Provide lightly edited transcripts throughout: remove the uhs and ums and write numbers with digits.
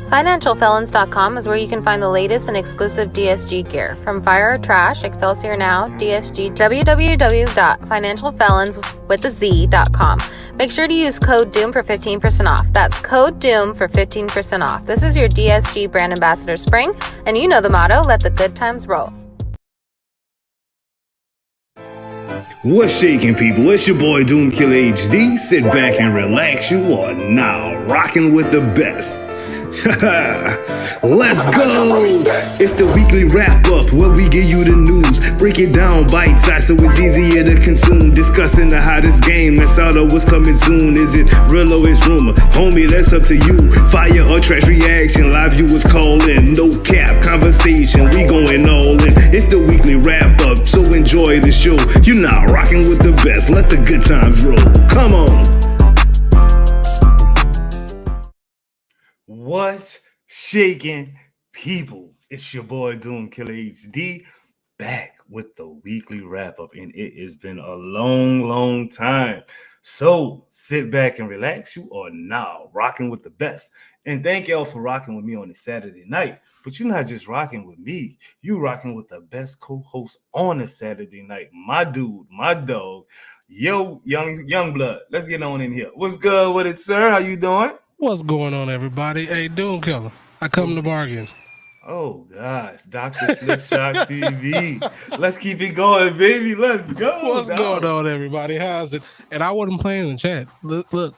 FinancialFelons.com is where you can find the latest and exclusive DSG gear. From Fire or Trash, Excelsior Now, DSG, www.financialfelons.com. Make sure to use code DOOM for 15% off. That's code DOOM for 15% off. This is your DSG brand ambassador Spring, and you know the motto, let the good times roll. What's shaking, people? It's your boy Doom Killer HD. Sit back and relax. You are now rocking with the best. Let's go! It's the weekly wrap-up where we give you the news. Break it down bite-sized so it's easier to consume. Discussing the hottest game that's out of what's coming soon. Is it real or is rumor? Homie, that's up to you. Fire or trash reaction, live viewers call in. No cap, conversation, we going all in. It's the weekly wrap-up, so enjoy the show. You're now rocking with the best. Let the good times roll. Come on! What's shaking, people? It's your boy Doom Killer HD back with the weekly wrap up, and it has been a long time. So sit back and relax. You are now rocking with the best, and thank y'all for rocking with me on a Saturday night. But you're not just rocking with me; you rocking with the best co-host on a Saturday night. My dude, my dog, yo, young blood. Let's get on in here. What's good with it, sir? How you doing? What's going on, everybody? Hey, Doom Killer, I come to bargain. Oh gosh, Dr. Slipshot TV. Let's keep it going, baby. Let's go. What's going on, everybody? How's it? And I wasn't playing in the chat. Look,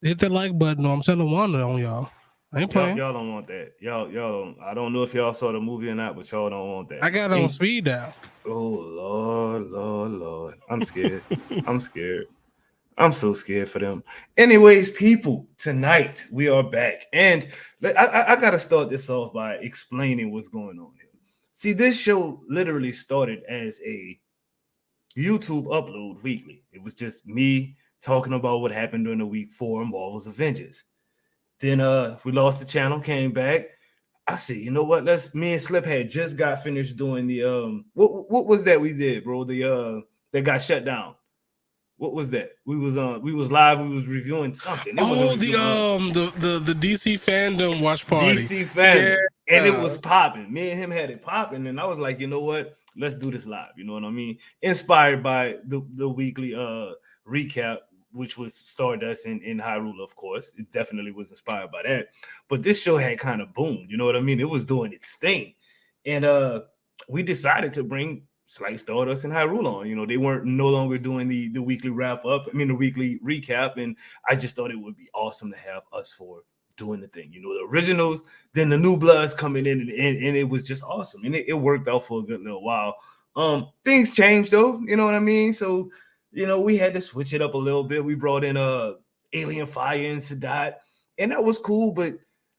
hit that like button. I'm telling Wanda on y'all. I ain't playing. Y'all don't want that. Y'all don't. I don't know if y'all saw the movie or not, but y'all don't want that. I got on speed dial. Oh Lord. I'm scared. I'm so scared for them. Anyways, people, tonight we are back. And I got to start this off by explaining what's going on here. See, this show literally started as a YouTube upload weekly. It was just me talking about what happened during the week 4 Marvel's Avengers. Then we lost the channel, came back. I said, you know what? Me and Slip had just got finished doing the what was that we did, bro? The that got shut down. What was that? We was live. We was reviewing something. The DC fandom watch party. DC fandom, and it was popping. Me and him had it popping, and I was like, you know what? Let's do this live. You know what I mean? Inspired by the weekly recap, which was Stardust in Hyrule, of course. It definitely was inspired by that. But this show had kind of boomed. You know what I mean? It was doing its thing, and we decided to bring Slight Stardust and Hyrule on. You know, they weren't no longer doing the weekly wrap up. I mean, the weekly recap. And I just thought it would be awesome to have us four doing the thing. You know, the originals, then the new bloods coming in, and it was just awesome. And it worked out for a good little while. Things changed though, you know what I mean? So, you know, we had to switch it up a little bit. We brought in Alien Fire and Sadat, and that was cool, but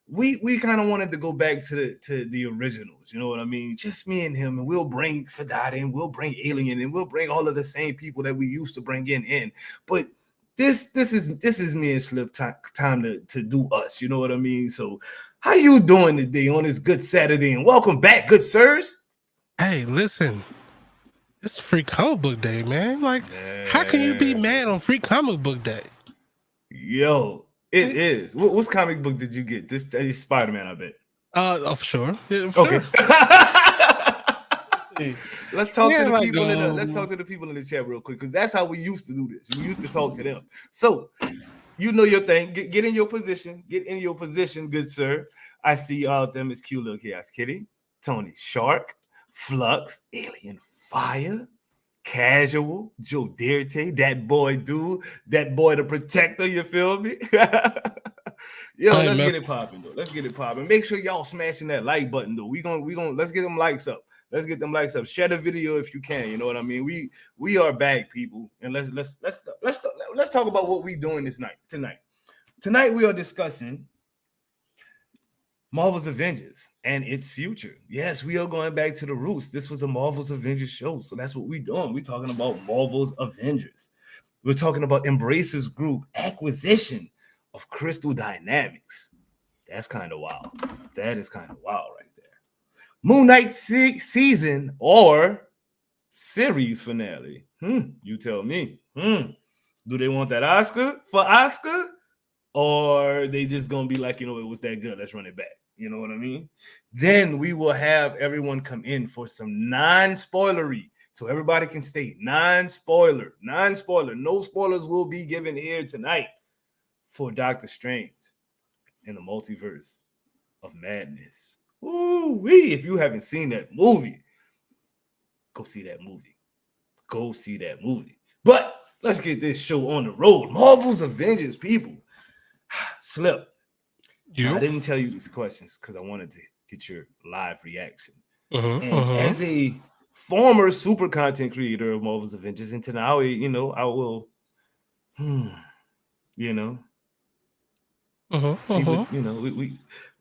we kind of wanted to go back to the originals, you know what I mean? Just me and him, and we'll bring Sadat in, we'll bring Alien in, we'll bring all of the same people that we used to bring in. But this is me and Slip time to do us, you know what I mean? So how you doing today on this good Saturday? And welcome back, good sirs. Hey, listen, it's Free Comic Book Day, man. Like, how can you be mad on Free Comic Book Day? Yo. It is. What comic book did you get? This is Spider-Man, I bet. For sure. Okay. Let's talk to the people let's talk to the people in the chat real quick, because that's how we used to do this. We used to talk to them. So you know your thing. Get in your position. Get in your position, good sir. I see all of them as Q Little Chaos Kitty, Tony Shark, Flux, Alien Fire, Casual, Joe Dirte, that boy dude, that boy the protector, you feel me? Yo, let's get it popping though. Let's get it popping. Make sure y'all smashing that like button though. We gonna let's get them likes up. Let's get them likes up. Share the video if you can. You know what I mean? We are back, people, and let's talk about what we doing tonight. Tonight we are discussing Marvel's Avengers and its future. Yes, we are going back to the roots. This was a Marvel's Avengers show, so that's what we're doing. We're talking about Marvel's Avengers. We're talking about Embracer's Group acquisition of Crystal Dynamics. That's kind of wild. That is kind of wild right there. MoonKnight season or series finale. You tell me. Do they want that Oscar for Oscar? or they just gonna be like, it was that good, let's run it back. You know what I mean? Then we will have everyone come in for some non-spoilery, so everybody can state non-spoiler. No spoilers will be given here tonight for Doctor Strange in the Multiverse of Madness. Ooh-wee. If you haven't seen that movie, go see that movie. But let's get this show on the road. Marvel's Avengers, people. Slip. I didn't tell you these questions because I wanted to get your live reaction. As a former super content creator of Marvel's Avengers, and now, I will, see what,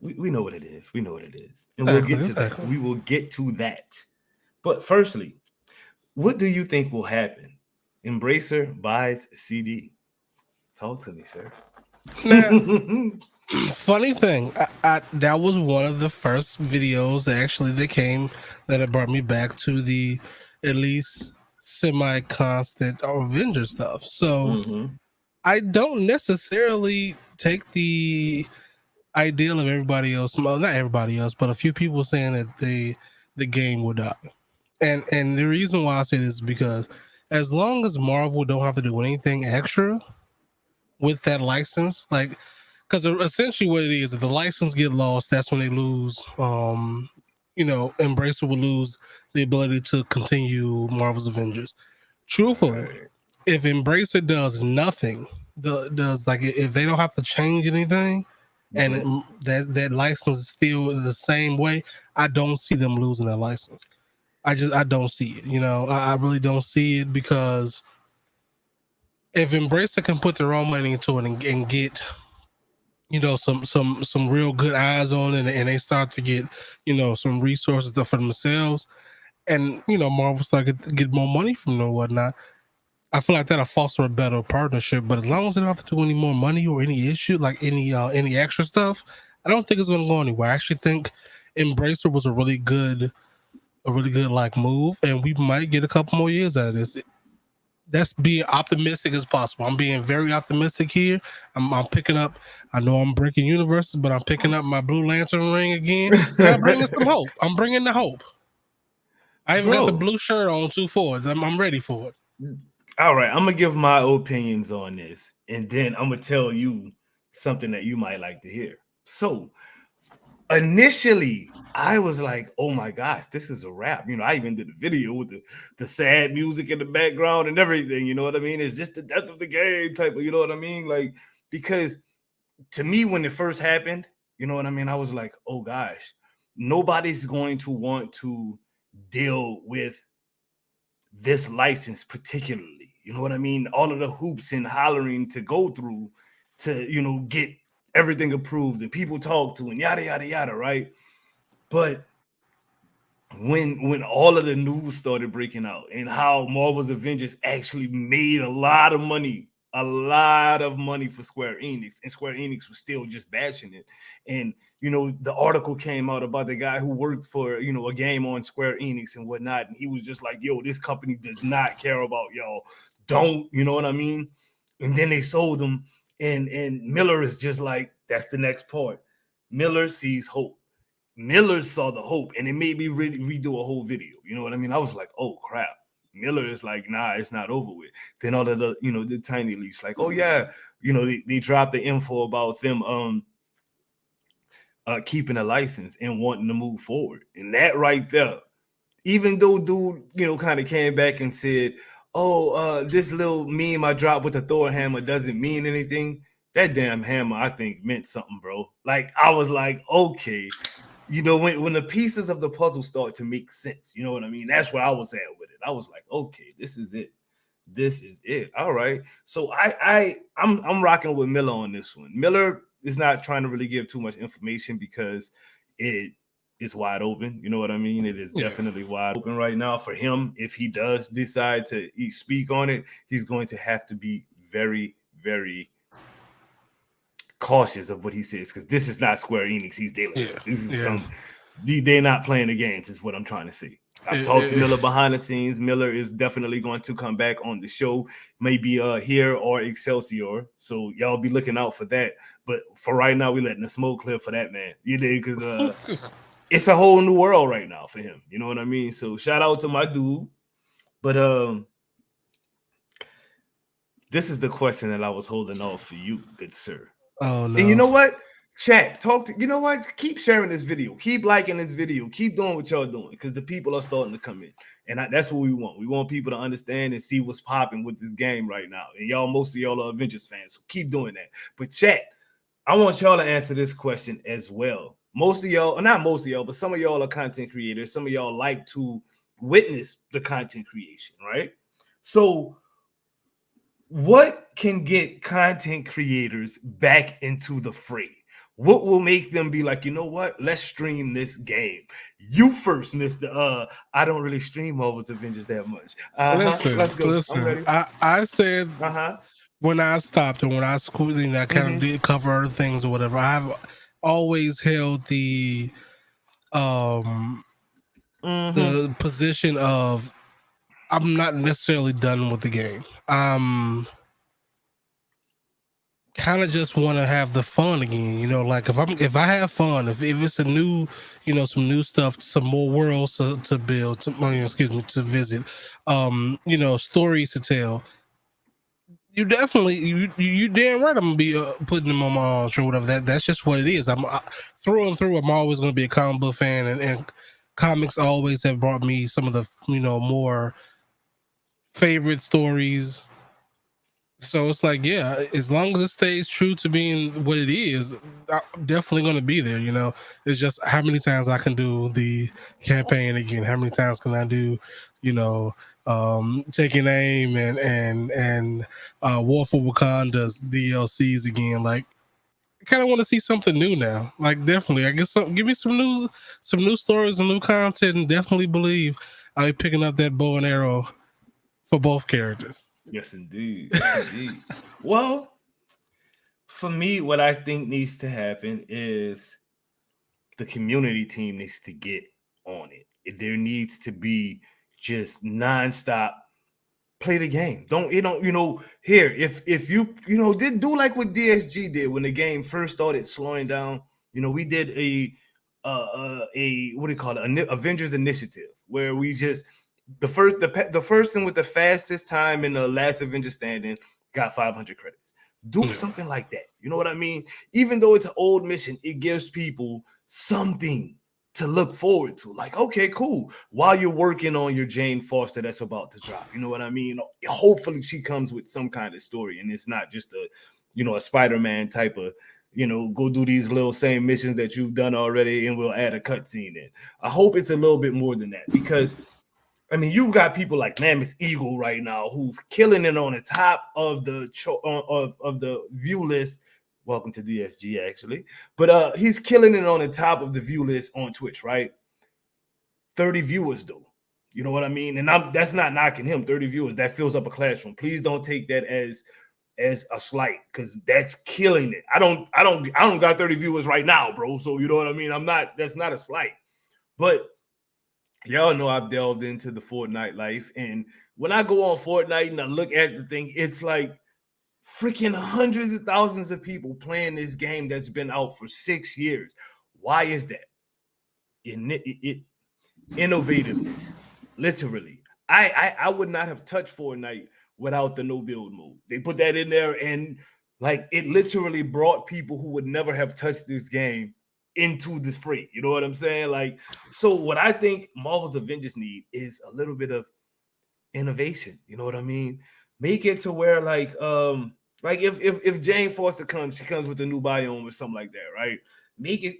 we know what it is. We know what it is, and we'll get to that. We will get to that. But firstly, what do you think will happen? Embracer buys CD. Talk to me, sir. Now, funny thing, I that was one of the first videos that it brought me back to the at least semi-constant Avengers stuff. So I don't necessarily take the ideal of everybody else, well, not everybody else, but a few people saying that the game will die. And the reason why I say this is because as long as Marvel don't have to do anything extra with that license, like, because essentially what it is, if the license get lost, that's when they lose. Embracer will lose the ability to continue Marvel's Avengers. Truthfully, if Embracer does nothing, does like if they don't have to change anything, and that license is still the same way, I don't see them losing that license. I don't see it. I really don't see it, because if Embracer can put their own money into it and get some real good eyes on it, and they start to get some resources for themselves, and Marvel start to get more money from them and whatnot, I feel like that'll foster a better partnership. But as long as they don't have to do any more money or any issue, like any extra stuff, I don't think it's going to go anywhere. I actually think Embracer was a really good like move, and we might get a couple more years out of this. That's being optimistic as possible. I'm being very optimistic here. I'm picking up. I know I'm breaking universes, but I'm picking up my Blue Lantern ring again, and I'm bringing some hope. I'm bringing the hope. I even got the blue shirt on 2/4. I'm ready for it. All right, I'm gonna give my opinions on this, and then I'm gonna tell you something that you might like to hear. So, initially, I was like, "Oh my gosh, this is a wrap." I even did a video with the sad music in the background and everything. You know what I mean? It's just the death of the game type of. You know what I mean? Like, because to me, when it first happened, you know what I mean, I was like, "Oh gosh, nobody's going to want to deal with this license particularly." You know what I mean? All of the hoops and hollering to go through to, get everything approved and people talk to and yada, yada, yada, right? But when all of the news started breaking out and how Marvel's Avengers actually made a lot of money for Square Enix, and Square Enix was still just bashing it. And, the article came out about the guy who worked for, a game on Square Enix and whatnot. And he was just like, yo, this company does not care about y'all. Don't, you know what I mean? And then they sold them. And Miller is just like, that's the next part. Miller sees hope. Miller saw the hope, and it made me redo a whole video. You know what I mean? I was like, oh crap. Miller is like, nah, it's not over with. Then all of the, the tiny leaks, like, oh yeah, they dropped the info about them keeping a license and wanting to move forward. And that right there, even though dude, kind of came back and said, oh, this little meme I dropped with the Thor hammer doesn't mean anything. That damn hammer, I think, meant something, bro. Like, I was like, okay. When the pieces of the puzzle start to make sense, you know what I mean? That's where I was at with it. I was like, okay, this is it. This is it. All right. So I'm rocking with Miller on this one. Miller is not trying to really give too much information because it is wide open. You know what I mean? It is definitely wide open right now for him. If he does decide to speak on it, he's going to have to be very, very cautious of what he says, because this is not Square Enix he's dealing with. This is they're not playing the games, is what I'm trying to say. I've talked to Miller behind the scenes. Miller is definitely going to come back on the show, maybe here or Excelsior. So y'all be looking out for that. But for right now, we letting the smoke clear for that, man. You did, because it's a whole new world right now for him. You know what I mean? So shout out to my dude. But this is the question that I was holding off for you, good sir. Oh no! And you know what? Chat, you know what? Keep sharing this video. Keep liking this video. Keep doing what y'all doing, because the people are starting to come in. And that's what we want. We want people to understand and see what's popping with this game right now. And most of y'all are Avengers fans, so keep doing that. But chat, I want y'all to answer this question as well. Most of y'all, or not most of y'all, but some of y'all are content creators. Some of y'all like to witness the content creation, right? So what can get content creators back into the fray? What will make them be like, you know what? Let's stream this game. You first, Mr. I don't really stream Marvel's Avengers that much. Let's go. Listen. I'm ready. I said when I stopped and when I squeezed, I kind of did cover other things or whatever. I've always held the position of I'm not necessarily done with the game. Kind of just want to have the fun again, like if I have fun, if it's a new, some new stuff, some more worlds to build, to visit, stories to tell. You definitely, you damn right. I'm gonna be putting them on my arms or whatever. That's just what it is. I'm through and through. I'm always gonna be a comic book fan, and comics always have brought me some of the more favorite stories. So it's like, yeah, as long as it stays true to being what it is, I'm definitely going to be there. It's just how many times I can do the campaign again. How many times can I do, Taking Aim and War for Wakanda's DLCs again? Like, I kind of want to see something new now. Like, definitely, I guess give me some new stories and new content, and definitely believe I'll be picking up that bow and arrow for both characters. Yes, indeed. Yes, indeed. Well, for me, what I think needs to happen is the community team needs to get on it. There needs to be just nonstop play the game. Here, if you did do like what DSG did when the game first started slowing down. We did a what do you call it? An Avengers initiative where we just the first thing with the fastest time in the last Avenger standing got 500 credits. Do something like that. You know what I mean? Even though it's an old mission, it gives people something to look forward to. Like, okay, cool. While you're working on your Jane Foster that's about to drop, you know what I mean? Hopefully she comes with some kind of story, and it's not just a Spider-Man type of, go do these little same missions that you've done already, and we'll add a cutscene in. I hope it's a little bit more than that, because I mean, you've got people like Mammoth Eagle right now who's killing it on the top of the of the view list. Welcome to DSG, actually. But he's killing it on the top of the view list on Twitch, right? 30 viewers, though. You know what I mean? And that's not knocking him. 30 viewers, that fills up a classroom. Please don't take that as a slight, because that's killing it. I don't got 30 viewers right now, bro. So you know what I mean? That's not a slight. But y'all know I've delved into the Fortnite life, and when I go on Fortnite and I look at the thing, it's like freaking hundreds of thousands of people playing this game that's been out for 6 years. Why is that? Innovativeness, literally. I would not have touched Fortnite without the no build mode. They put that in there, and like it literally brought people who would never have touched this game into this fray. You know what I'm saying? Like, so what I think Marvel's Avengers need is a little bit of innovation. You know what I mean? Make it to where like if Jane Foster comes, she comes with a new biome or something like that, right? Make it,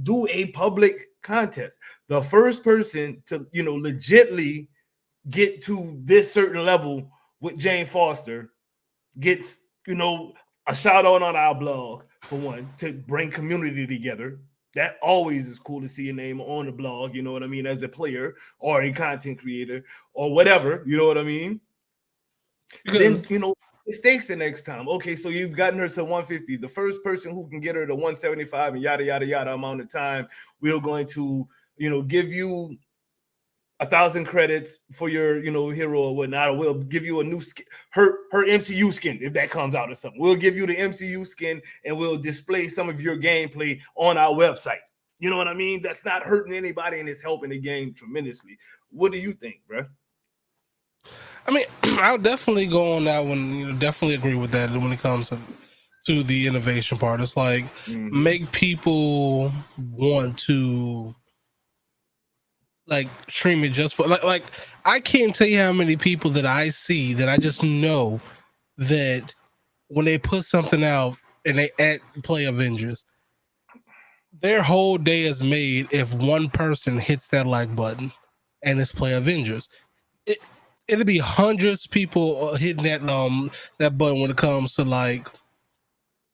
do a public contest. The first person to, legitly get to this certain level with Jane Foster gets, a shout out on our blog, for one, to bring community together. That always is cool to see a name on the blog, you know what I mean, as a player or a content creator or whatever, you know what I mean? Because then, it stakes the next time. Okay, so you've gotten her to 150. The first person who can get her to 175 and yada, yada, yada amount of time, we're going to, give you 1,000 credits for your, hero or whatnot, or we'll give you a new skin, her MCU skin if that comes out or something. We'll give you the MCU skin and we'll display some of your gameplay on our website. You know what I mean? That's not hurting anybody and it's helping the game tremendously. What do you think, bro? I mean, I'll definitely go on that one. Definitely agree with that when it comes to the innovation part. It's like make people want to like stream it just for like I can't tell you how many people that I see that I just know that when they put something out and they play Avengers, their whole day is made if one person hits that like button and it's play Avengers. It'll be hundreds of people hitting that button when it comes to like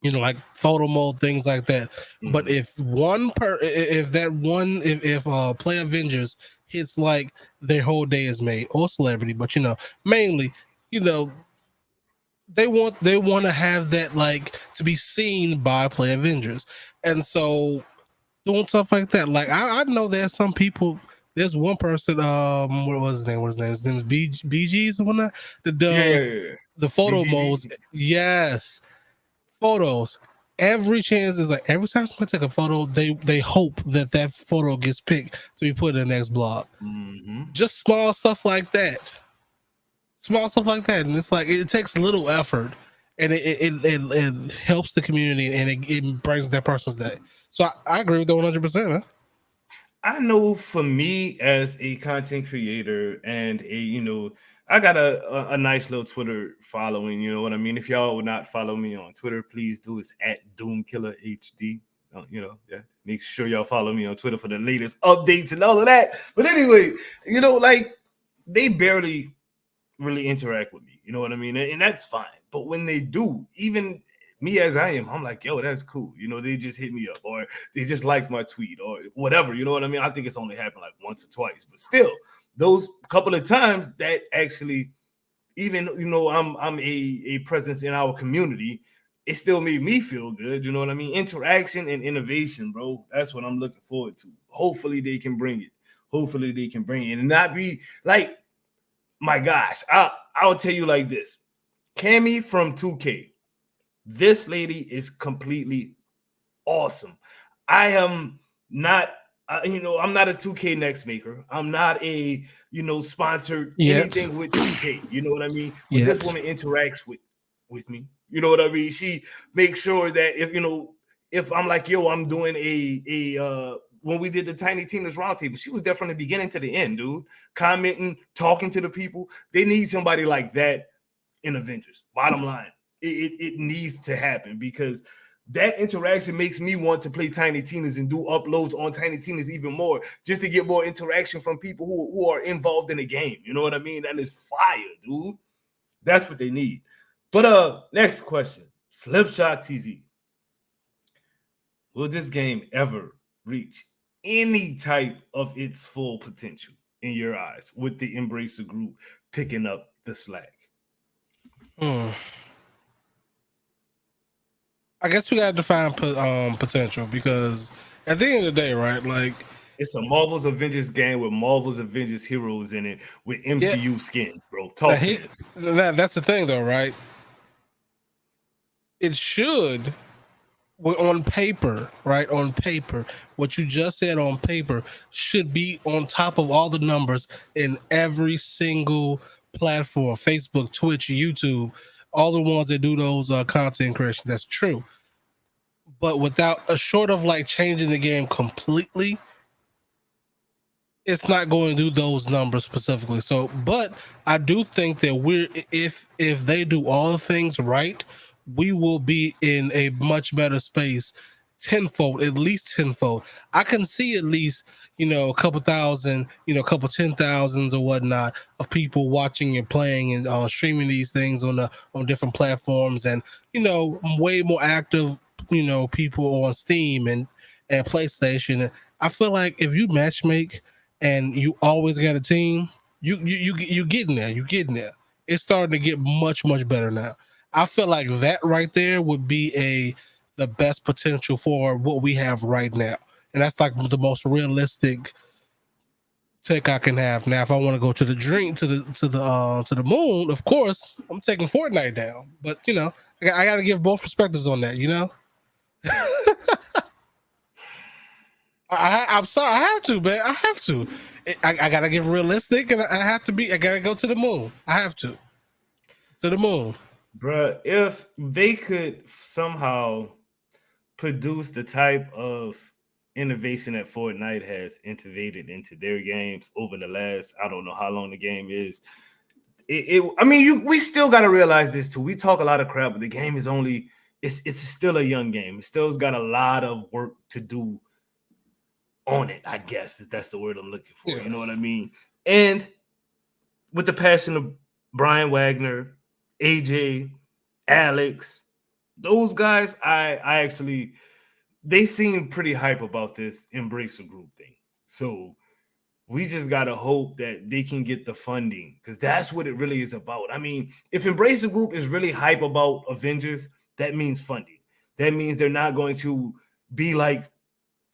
like photo mode, things like that. But if play Avengers hits like their whole day is made, or celebrity, but mainly they want to have that like to be seen by play Avengers, and so doing stuff like that. Like I know there's some people. There's one person. What was his name? His name is BG's or whatnot that does the photo modes. Yes, photos. Every chance is like every time someone take a photo, they hope that photo gets picked to be put in the next blog. Just small stuff like that. And it's like it takes little effort, and it helps the community, and it brings that person's day. So I agree with that 100%. Huh? I know for me as a content creator and I got a nice little Twitter following, you know what I mean? If y'all would not follow me on Twitter, please do. It's at DoomKillerHD. Make sure y'all follow me on Twitter for the latest updates and all of that. But anyway, like they barely really interact with me, you know what I mean? And that's fine. But when they do, even me as I am, I'm like, yo, that's cool. They just hit me up or they just like my tweet or whatever. You know what I mean? I think it's only happened like once or twice, but still, those couple of times that actually, even I'm a presence in our community, it still made me feel good. You know what I mean? Interaction and innovation, bro. That's what I'm looking forward to. Hopefully they can bring it. And not be like, my gosh, I'll tell you like this. Cammy from 2K. This lady is completely awesome. I am not, I'm not a 2K next maker. I'm not a, sponsored anything with 2K. You know what I mean? But this woman interacts with me. You know what I mean? She makes sure that if I'm like, yo, I'm doing when we did the Tiny Tina's Roundtable, she was there from the beginning to the end, dude. Commenting, talking to the people. They need somebody like that in Avengers. Bottom line. It needs to happen because that interaction makes me want to play Tiny Tina's and do uploads on Tiny Tina's even more, just to get more interaction from people who are involved in the game. You know what I mean? That is fire, dude. That's what they need. But next question. Slipshot TV. Will this game ever reach any type of its full potential in your eyes with the Embracer Group picking up the slack? I guess we got to define potential because at the end of the day, right? Like it's a Marvel's Avengers game with Marvel's Avengers heroes in it with MCU skins, bro. Talk to me. That's the thing, though, right? It should, on paper, right? On paper, what you just said on paper should be on top of all the numbers in every single platform: Facebook, Twitch, YouTube. All the ones that do those content creations. That's true. But without a short of like changing the game completely, it's not going to do those numbers specifically. So, but I do think that if they do all the things right, we will be in a much better space tenfold, at least tenfold. I can see at least, a couple thousand, a couple 10,000s or whatnot of people watching and playing and streaming these things on different platforms, and way more active, people on Steam and PlayStation. I feel like if you matchmake and you always got a team, you getting there. You getting there. It's starting to get much, much better now. I feel like that right there would be the best potential for what we have right now. And that's like the most realistic tech I can have. Now, if I want to go to the to the moon, of course, I'm taking Fortnite down. But you know, I got to give both perspectives on that. You know, I'm sorry, I have to, man. I have to. I gotta get realistic, and I have to be. I gotta go to the moon. I have to the moon. Bruh, if they could somehow produce the type of innovation that Fortnite has integrated into their games over the last, I don't know how long the game is. I mean, we still got to realize this too. We talk a lot of crap, but the game is only, it's still a young game. It still's got a lot of work to do on it, I guess, if that's the word I'm looking for. Yeah. You know what I mean? And with the passion of Brian Wagner, AJ, Alex, those guys, I actually, they seem pretty hype about this Embrace a Group thing. So we just got to hope that they can get the funding, because that's what it really is about. I mean, if Embrace a Group is really hype about Avengers, that means funding. That means they're not going to be like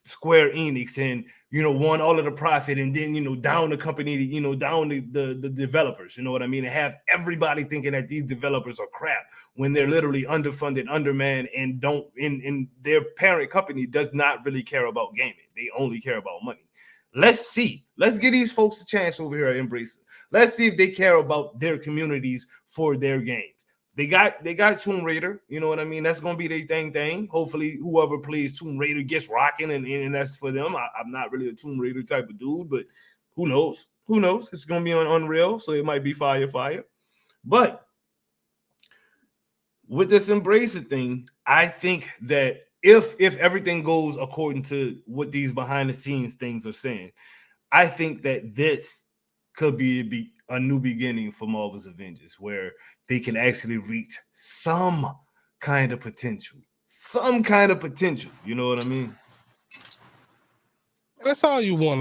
Square Enix and, you know, want all of the profit and then, you know, down the company, you know, down the developers, you know what I mean? And have everybody thinking that these developers are crap when they're literally underfunded, undermanned, and don't, in their parent company does not really care about gaming. They only care about money. Let's see. Let's give these folks a chance over here at Embrace. Let's see if they care about their communities for their games. They got Tomb Raider, you know what I mean? That's gonna be their thing. Hopefully, whoever plays Tomb Raider gets rocking, and that's for them. I'm not really a Tomb Raider type of dude, but who knows? Who knows? It's gonna be on Unreal, so it might be fire. But with this Embrace It thing, I think that if everything goes according to what these behind the scenes things are saying, I think that this could be a new beginning for Marvel's Avengers, where they can actually reach some kind of potential. You know what I mean? That's all you want.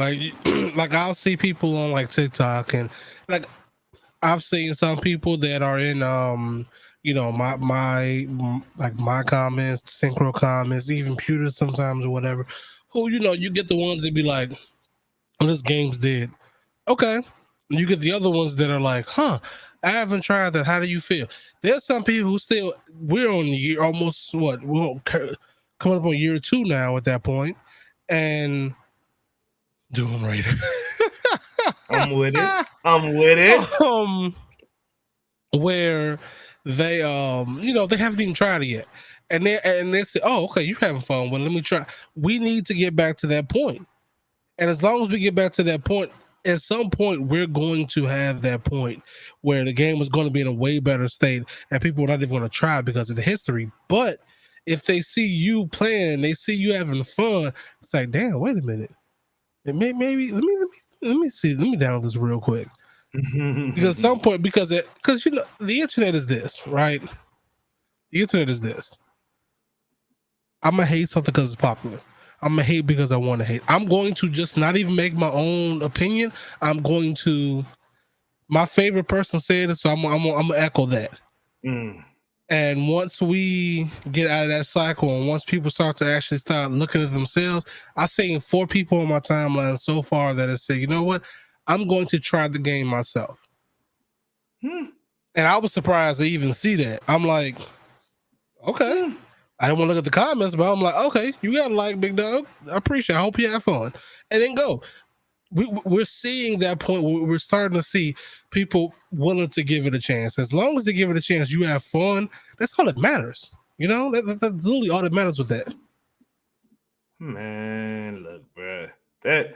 Like I'll see people on like TikTok, and like I've seen some people that are in you know, my like my comments, synchro comments, even pewter sometimes or whatever, who, you know, you get the ones that be like, oh, this game's dead. Okay. And you get the other ones that are like, huh, I haven't tried that. How do you feel? There's some people who still, we're on the year, almost what, we're coming up on year 2 now at that point, and Doom Raider. I'm with it. Where they you know, they haven't even tried it yet, and they say, oh, okay, you're having fun, well, let me try. We need to get back to that point, and as long as we get back to that point, at some point we're going to have that point where the game is going to be in a way better state and people are not even going to try because of the history. But if they see you playing and they see you having fun, it's like, damn, wait a minute, maybe let me see, let me download this real quick. Because at some point, because you know, the internet is this, right? The internet is this. I'm gonna hate something because it's popular. I'm gonna hate because I want to hate. I'm going to just not even make my own opinion. I'm going to, my favorite person said it, so I'm gonna echo that. And once we get out of that cycle, and once people start to actually start looking at themselves, I've seen 4 people on my timeline so far that have said, you know what, I'm going to try the game myself. And I was surprised to even see that. I'm like, okay. I didn't want to look at the comments, but I'm like, okay, you got to like, big dog. I appreciate it. I hope you have fun. And then go. We're seeing that point where we're starting to see people willing to give it a chance. As long as they give it a chance, you have fun. That's all that matters. You know, that's literally all that matters with that. Man, look, bro, that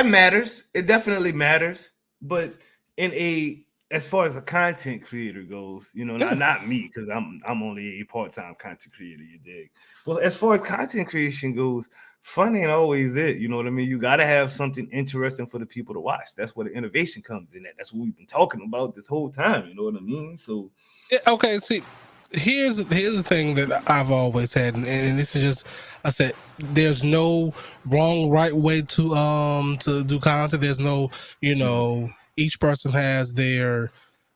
matters. It definitely matters. But as far as a content creator goes, you know, not me, because I'm only a part-time content creator, you dig? Well, as far as content creation goes, fun ain't always it. You know what I mean? You got to have something interesting for the people to watch. That's where the innovation comes in. That's what we've been talking about this whole time. You know what I mean? So, okay, see, here's the thing that I've always had, and this is just, I said, there's no wrong, right way to do content. There's no, you know, each person has their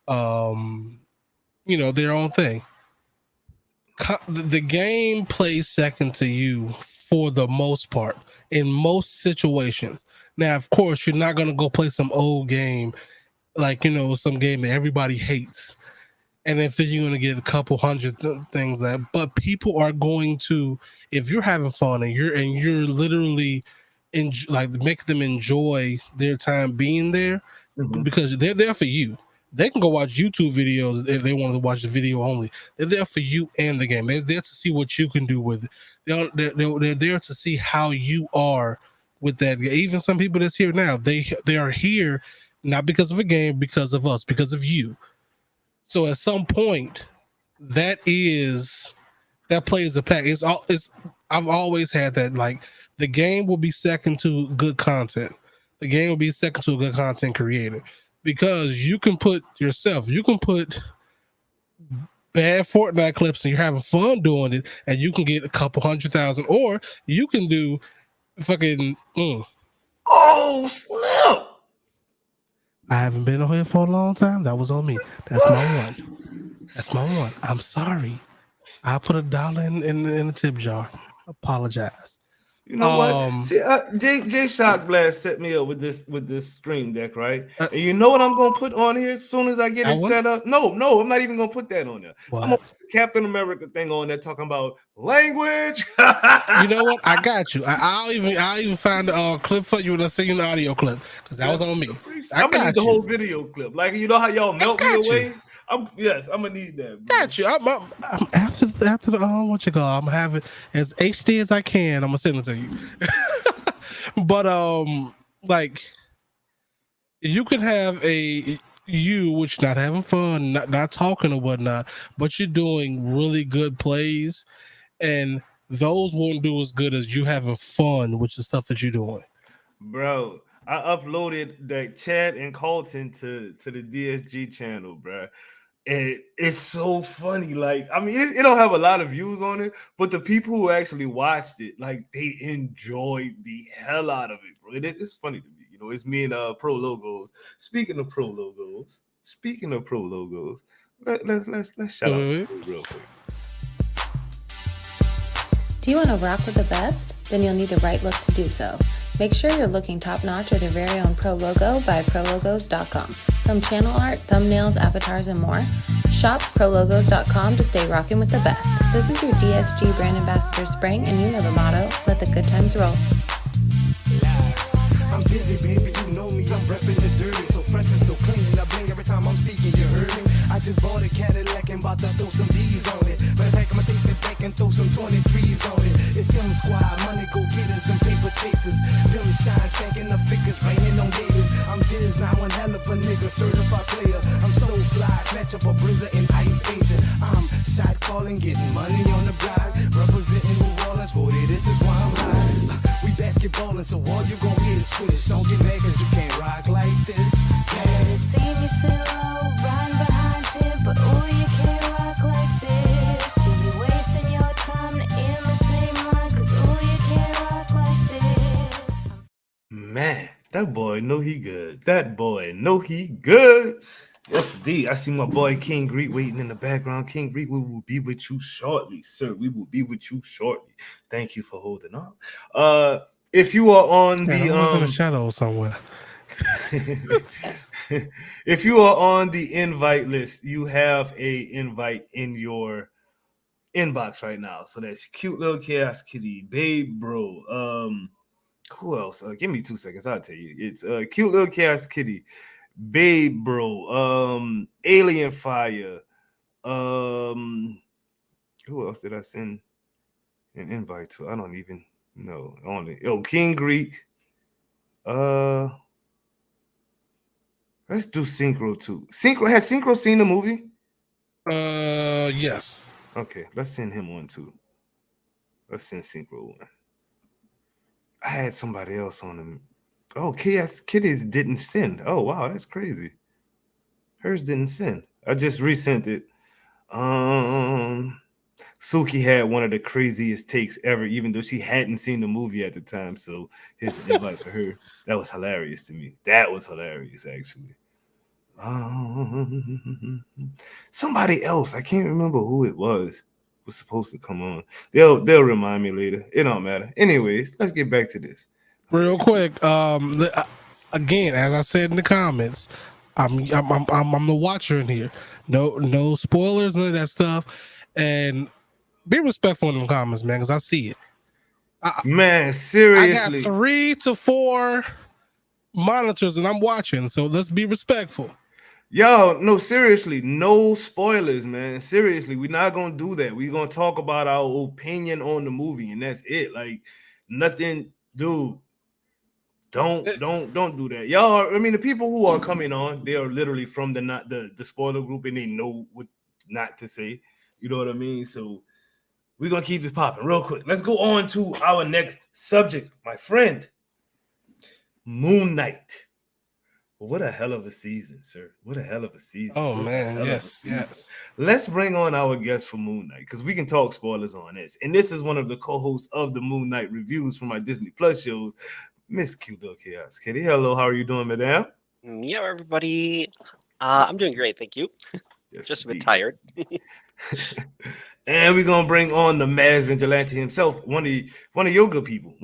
you know, their own thing. The game plays second to you for the most part. in most situations. Now, of course, you're not gonna go play some old game like some game that everybody hates, and then you're gonna get a couple hundred things that. But people are going to, if you're having fun and you're literally like make them enjoy their time being there, because they're there for you. They can go watch YouTube videos if they want to watch the video only. They're there for you and the game. They're there to see what you can do with it. They're there to see how you are with that. Even some people that's here now, they are here not because of a game, because of us, because of you. So at some point, that plays a pack. I've always had that. Like, the game will be second to good content. The game will be second to a good content creator, because you can put bad Fortnite clips and you're having fun doing it, and you can get a couple 100,000, or you can do fucking. Oh snap! I haven't been on here for a long time. That was on me. That's my one. I'm sorry. I'll put $1 in the tip jar. Apologize. You know what? See, Jay Shock Blast set me up with this stream deck, right? And you know what I'm gonna put on here as soon as I get it set up? No, I'm not even gonna put that on there. What? I'm gonna put the Captain America thing on there talking about language. You know what? I got you. I'll even find a clip for you, and I'll send you an audio clip, because that was on me. I'm gonna need the whole video clip. Like, you know how y'all melt me away? I'm gonna need that. Bro. Got you. I'm after the what you call. I'm gonna have it as HD as I can. I'm gonna send it to you. But like, you can have which not having fun, not talking or whatnot, but you're doing really good plays, and those won't do as good as you having fun with the stuff that you're doing. Bro, I uploaded the Chad and Colton to the DSG channel, bro. And it's so funny. Like, I mean, it don't have a lot of views on it, but the people who actually watched it, like, they enjoyed the hell out of it, bro. It's funny to me. You know, it's me and Pro Logos. Speaking of Pro Logos, let's shout out real quick. Do you want to rock with the best? Then you'll need the right look to do so. Make sure you're looking top-notch with your very own Pro Logo by ProLogos.com. From channel art, thumbnails, avatars, and more, shop ProLogos.com to stay rocking with the best. This is your DSG brand ambassador Spring, and you know the motto, let the good times roll. I'm dizzy, baby, you know me, I'm repping the dirty, so fresh and so clean, I bling every time I'm speaking, you heard me? I just bought a Cadillac and about to throw some D's on it, but if I'ma take it back and throw some 23s on it. It's M Squad, money go getters, them paper chasers, them shine, stacking the figures, raining on gators. I'm Diz, now one hell of a nigga, certified player. I'm so fly, snatch up a brizzer and ice agent. I'm shot calling, getting money on the block, representing New Orleans, 40, this is why I'm riding. We basketballin', so all you gon' hear is switch. Don't get mad cause you can't rock like this. Yeah, see me sit low, riding behind tip, but ooh, you can't rock like this. See me wasting your time to imitate mine, cause ooh, you can't rock like this. Man, that boy know he good. Yes, indeed. I see my boy King Greek waiting in the background. King Greek, we will be with you shortly, sir. We will be with you shortly. Thank you for holding on. If you are on I was in the shadow somewhere. If you are on the invite list, you have a invite in your inbox right now. So that's Cute Little Chaos Kitty, Babe Bro. Who else? Give me 2 seconds. I'll tell you. It's Cute Little Chaos Kitty, Babe Bro, Alien Fire. Who else did I send an invite to? I don't even know. King Greek. Let's do Synchro too. Has Synchro seen the movie? Yes. Okay, let's send him one too. Let's send Synchro one. I had somebody else on him. Oh, Chaos Kitties didn't send. Oh wow, that's crazy. Hers didn't send. I just resent it. Suki had one of the craziest takes ever, even though she hadn't seen the movie at the time. So here's an invite for her. That was hilarious to me. That was hilarious, actually. Somebody else. I can't remember who it was. was supposed to come on. They'll remind me later. It don't matter. Anyways, let's get back to this. Real quick, again, as I said in the comments, I'm the watcher in here. No spoilers, none of that stuff, and be respectful in the comments, man, because I see it. Man, I seriously. got 3 to 4 monitors and I'm watching, so let's be respectful. Yo, no, seriously, no spoilers, man. Seriously, we're not gonna do that. We're gonna talk about our opinion on the movie, and that's it. Like nothing, dude. Don't do that, y'all. I mean, the people who are coming on, they are literally from the spoiler group, and they know what not to say. You know what I mean? So we're gonna keep this popping real quick. Let's go on to our next subject, my friend. MoonKnight. What a hell of a season, sir. What a hell of a season. Oh, man. Yes. Let's bring on our guest for MoonKnight because we can talk spoilers on this. And this is one of the co-hosts of the MoonKnight reviews from my Disney Plus shows, Miss Q Chaos Kitty. Hello, how are you doing, madam? Yeah, everybody. I'm doing great, thank you. Yes, Just a bit indeed. tired. And we're gonna bring on the Maz Vigilante himself, one of your good people.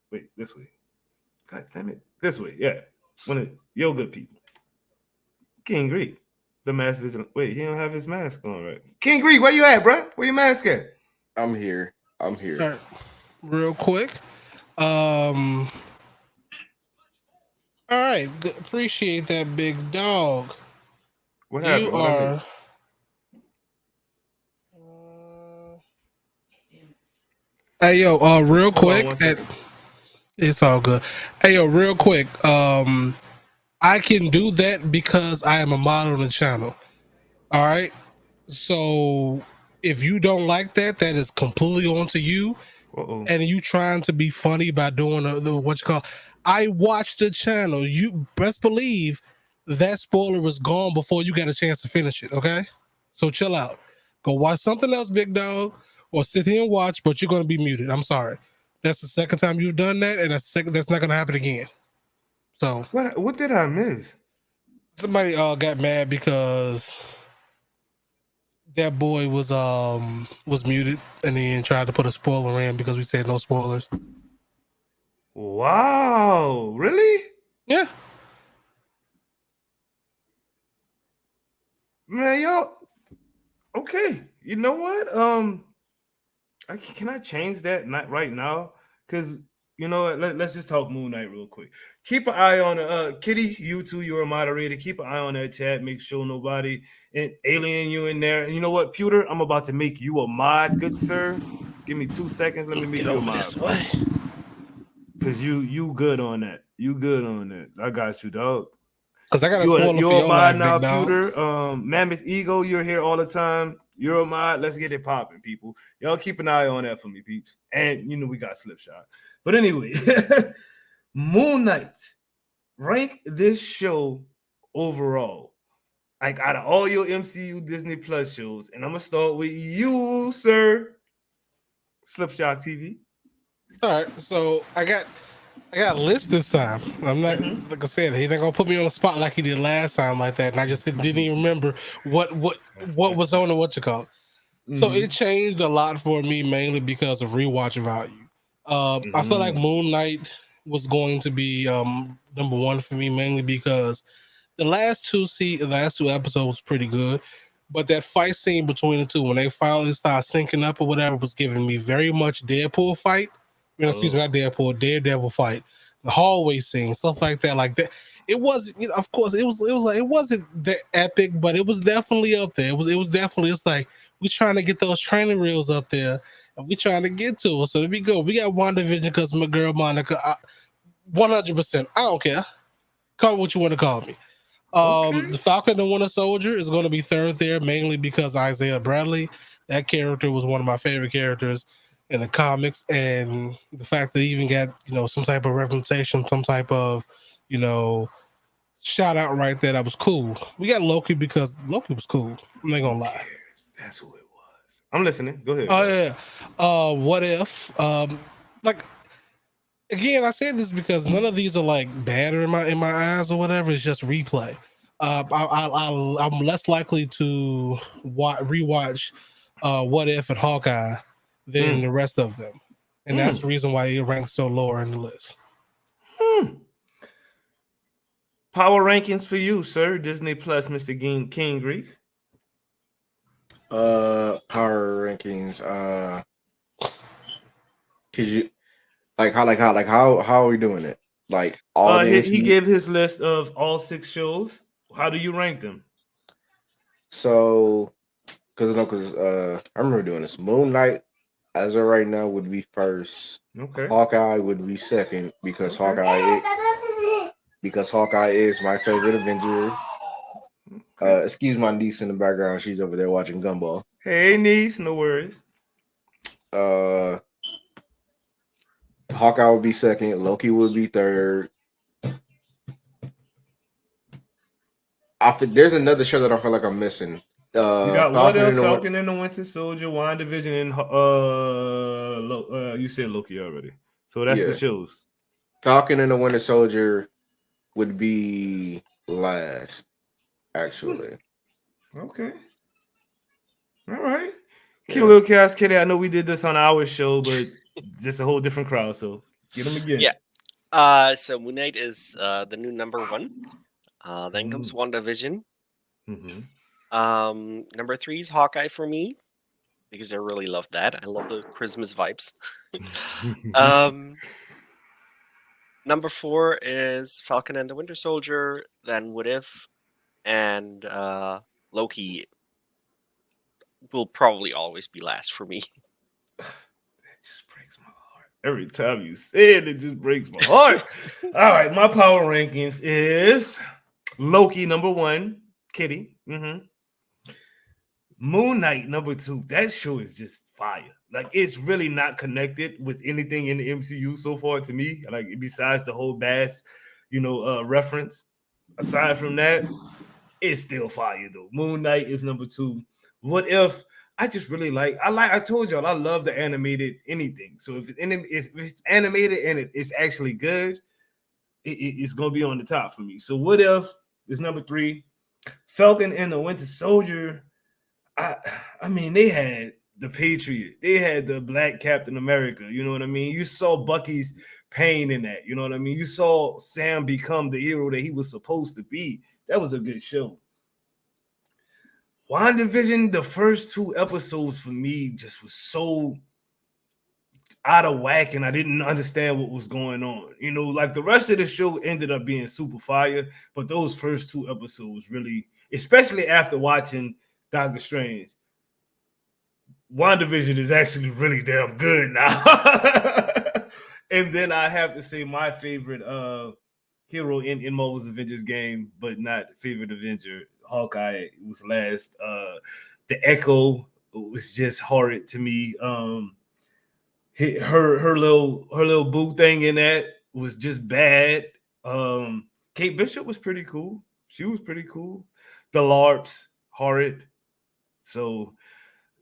Wait, this way. God damn it. This way, yeah. One of your good people. King Greek. The mask vigilante. Wait, he don't have his mask on, right? King Greek, where you at, bro? Where your mask at? I'm here. All right. Real quick. All right. Appreciate that, big dog. What happened? You What I are. missed? Hey yo, real Hold on quick. one second. It's all good. Hey yo, real quick. I can do that because I am a mod on the channel. All right. So if you don't like that, that is completely on to you. Uh-oh. And you trying to be funny by doing the what you call. I watched the channel. You best believe that spoiler was gone before you got a chance to finish it. Okay, so chill out. Go watch something else, big dog, or sit here and watch. But you're gonna be muted. I'm sorry. That's the second time you've done that, and that's not gonna happen again. So What did I miss? somebody got mad because that boy was muted and then tried to put a spoiler in because we said no spoilers. Wow, really? Yeah. Man, yo. Okay. You know what? Can I change that not right now? Because you know what? Let's just talk MoonKnight real quick. Keep an eye on Kitty, you too, you're a moderator. Keep an eye on that chat. Make sure nobody alien you in there. And you know what, Pewter? I'm about to make you a mod, good sir. Give me 2 seconds. Let me make you a mod. Because you good on that. You good on that. I got you, dog. Because I got a spoiler for you're your a life, mod now, big dog. Pewter. Mammoth Ego, you're here all the time. You're a mod. Let's get it popping, people. Y'all keep an eye on that for me, peeps. And you know we got Slipshot. But anyway, MoonKnight. Rank this show overall. Like out of all your MCU Disney Plus shows, and I'm gonna start with you, sir. Slipshot TV. All right, so I got a list this time. I'm not like I said, he's not gonna put me on the spot like he did last time like that, and I just didn't even remember what was on and what you call it. So it changed a lot for me mainly because of rewatch value. I feel like MoonKnight was going to be number one for me mainly because the last two episodes was pretty good, but that fight scene between the two when they finally start syncing up or whatever was giving me very much Deadpool fight. Excuse me, not Deadpool, Daredevil fight, the hallway scene, stuff like that. Like that, it was, you know, of course, it was like it wasn't that epic, but it was definitely up there. It was definitely. It's like we trying to get those training reels up there, and we trying to get to it. So there we go. We got WandaVision because my girl Monica, 100%. I don't care. Call me what you want to call me. The Falcon and Winter Soldier is going to be third there, mainly because Isaiah Bradley. That character was one of my favorite characters in the comics, and the fact that he even got, you know, some type of representation, some type of, you know, shout out right there. That was cool. We got Loki because Loki was cool. I'm not gonna lie. That's who it was. I'm listening. Go ahead. Oh yeah. What if? Like again, I said this because none of these are like bad in my eyes or whatever. It's just replay. I'm less likely to rewatch What If and Hawkeye than the rest of them, and that's the reason why it ranks so lower in the list. Power rankings for you, sir. Disney Plus, Mr. King Greek. Power rankings. Could you how are we doing it? Like all the He gave his list of all 6 shows. How do you rank them? So, because I remember doing this. MoonKnight, as of right now, would be first. Okay. Hawkeye would be second because Hawkeye is my favorite Avenger. Excuse my niece in the background; she's over there watching Gumball. Hey, niece, no worries. Hawkeye would be second. Loki would be third. There's another show that I feel like I'm missing. You got Falcon and the Winter Soldier, WandaVision, and you said Loki already. So that's the shows. Falcon and the Winter Soldier would be last, actually. Okay. All right. Cute little cast kitty. I know we did this on our show, but just a whole different crowd. So get them again. Yeah. So MoonKnight is the new number 1. Then comes WandaVision. Number 3 is Hawkeye for me because I really love that. I love the Christmas vibes. Number 4 is Falcon and the Winter Soldier. Then What If, and Loki will probably always be last for me. That just breaks my heart. Every time you say it, it just breaks my heart. All right, my power rankings is Loki number 1, Kitty. Moon Knight number 2. That show is just fire. Like, it's really not connected with anything in the MCU so far to me. Like, besides the whole Bass, reference. Aside from that, it's still fire though. Moon Knight is number 2. What If? I just really I told y'all I love the animated anything. So if it's animated and it's actually good, it's gonna be on the top for me. So What If is number 3. Falcon and the Winter Soldier. I mean, they had the Patriot, they had the Black Captain America. You know what I mean? You saw Bucky's pain in that. You know what I mean? You saw Sam become the hero that he was supposed to be. That was a good show. WandaVision, the first 2 episodes for me just was so out of whack, and I didn't understand what was going on. Like the rest of the show ended up being super fire, but those first 2 episodes really, especially after watching Doctor Strange, WandaVision is actually really damn good now. And then I have to say my favorite hero in Marvel's Avengers game, but not favorite Avenger, Hawkeye was last. The Echo was just horrid to me. Her little boo thing in that was just bad. Kate Bishop was pretty cool. She was pretty cool. The LARPs, horrid. So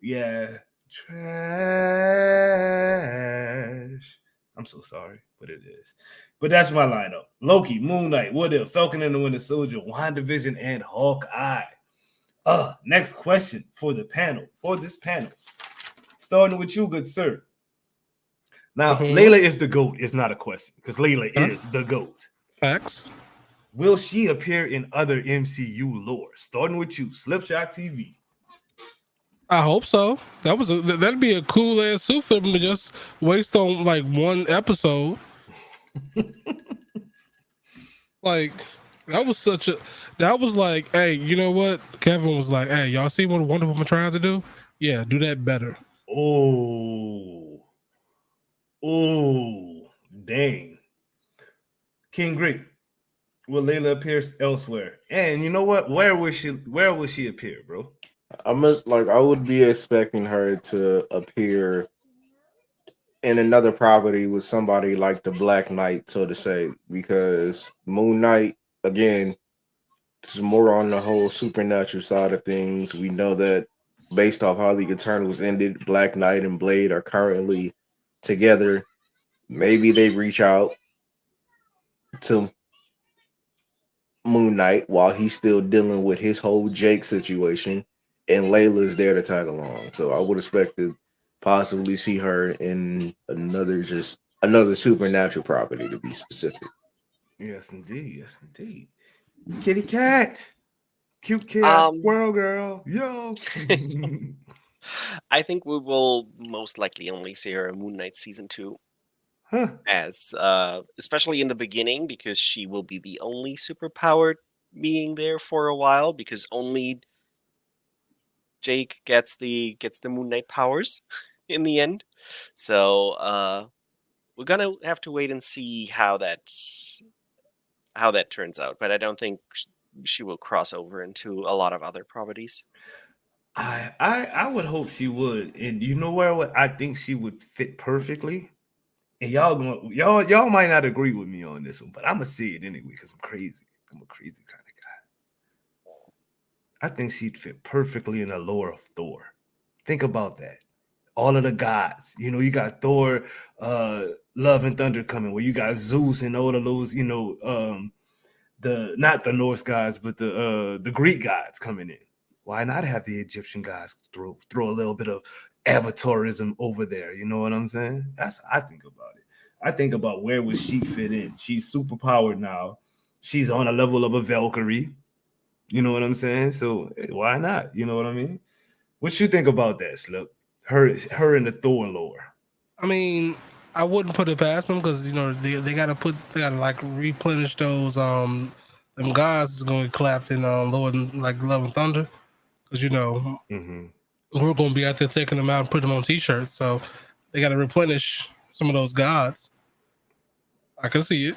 yeah, trash. I'm so sorry, but it is. But that's my lineup. Loki, Moon Knight, What If, Falcon and the Winter Soldier, WandaVision, and Hawkeye. Next question for this panel. Starting with you, good sir. Now, Layla is the GOAT. It's not a question, because Layla is the GOAT. Facts. Will she appear in other MCU lore? Starting with you, Slipshot TV. I hope so. That'd be a cool ass suit for them to just waste on like one episode. Like that was like, hey, you know what? Kevin was like, hey, y'all see what Wonder Woman trying to do? Yeah, do that better. Oh, dang. King Greek. Will Layla appear elsewhere? And you know what? Where will she appear, bro? I would be expecting her to appear in another property with somebody like the Black Knight, so to say, because Moon Knight, again, is more on the whole supernatural side of things. We know that based off how the Eternals ended, Black Knight and Blade are currently together. Maybe they reach out to Moon Knight while he's still dealing with his whole Jake situation, and Layla's there to tag along. So I would expect to possibly see her in another supernatural property, to be specific. Yes, indeed. Yes, indeed. Kitty cat. Cute cat, Um, squirrel girl. Yo. I think we will most likely only see her in Moon Knight season 2, Huh. as especially in the beginning, because she will be the only superpowered being there for a while, because only Jake gets the Moon Knight powers in the end. So we're gonna have to wait and see how that turns out. But I don't think she will cross over into a lot of other properties. I would hope she would. And you know where I think she would fit perfectly? And y'all might not agree with me on this one, but I'm gonna see it anyway because I'm crazy. I'm a crazy kind of guy. I think she'd fit perfectly in the lore of Thor. Think about that. All of the gods, you got Thor, Love and Thunder coming, where you got Zeus and all of those, the not the Norse gods, but the Greek gods coming in. Why not have the Egyptian guys throw a little bit of avatarism over there? You know what I'm saying? That's how I think about it. I think about where would she fit in. She's super powered now. She's on a level of a Valkyrie. You know what I'm saying? So why not? You know what I mean? What you think about that, Slip? Her in the Thor lore. I mean, I wouldn't put it past them because they gotta like replenish those them gods is gonna get clapped in Lord like Love and Thunder because Mm-hmm. we're gonna be out there taking them out and putting them on t-shirts, so they gotta replenish some of those gods. I can see it.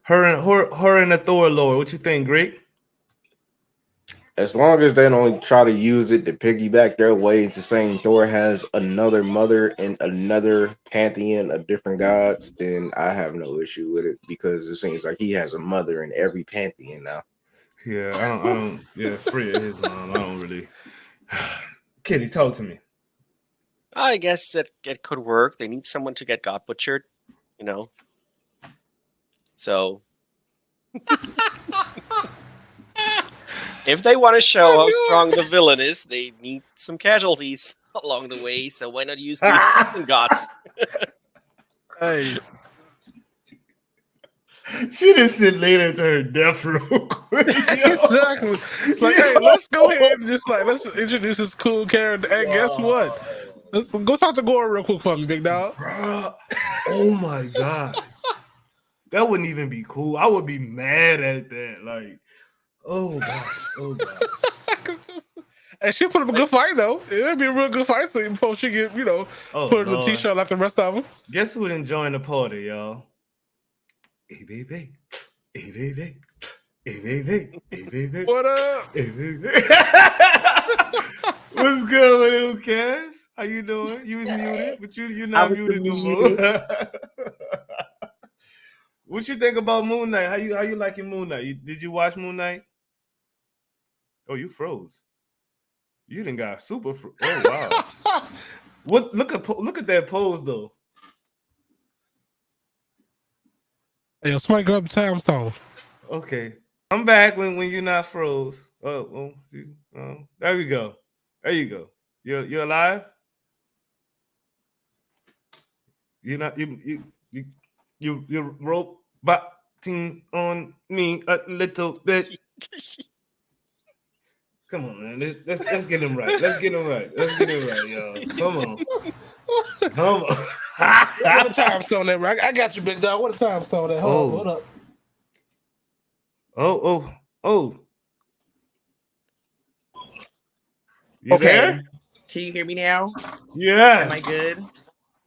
Her in the Thor lore. What you think, Greg? As long as they don't try to use it to piggyback their way into saying Thor has another mother and another pantheon of different gods, then I have no issue with it because it seems like he has a mother in every pantheon now. Yeah, I don't. Yeah, Freya, his mom. I don't really. Kitty, talk to me. I guess it could work. They need someone to get God butchered, So if they want to show how strong the villain is, they need some casualties along the way. So why not use the Egyptian gods? Hey, She just sit later into her death real quick. exactly. It's like, hey, let's go ahead and let's introduce this cool character. And guess what? Let's go talk to Gore real quick for me, big dog. Bruh. Oh my god, that wouldn't even be cool. I would be mad at that. Like, oh god. And she'll put up a good fight though. It'll be a real good fight scene before she get, put in the t-shirt like the rest of them. Guess who's enjoying the party, y'all? Hey baby. Hey baby. Hey baby. Hey baby. What up? Hey baby. What's good, my little Cass? How you doing? You was muted, but you're not muted no more. What you think about Moon Knight? How you liking Moon Knight? Did you watch Moon Knight? Oh, you froze. You didn't got super. Oh wow. What? Look at that pose though. Hey, somebody grab the time stone. Okay, I'm back when you're not froze. Oh, there we go. There you go. You're alive. You're not you roboting on me a little bit. Come on, man. Let's get him right. Let's get him right, y'all. Come on. What a time stone there, right? I got you, big dog. What a time stone there. Hold up. Oh. You Okay. there? Can you hear me now? Yes. Am I good?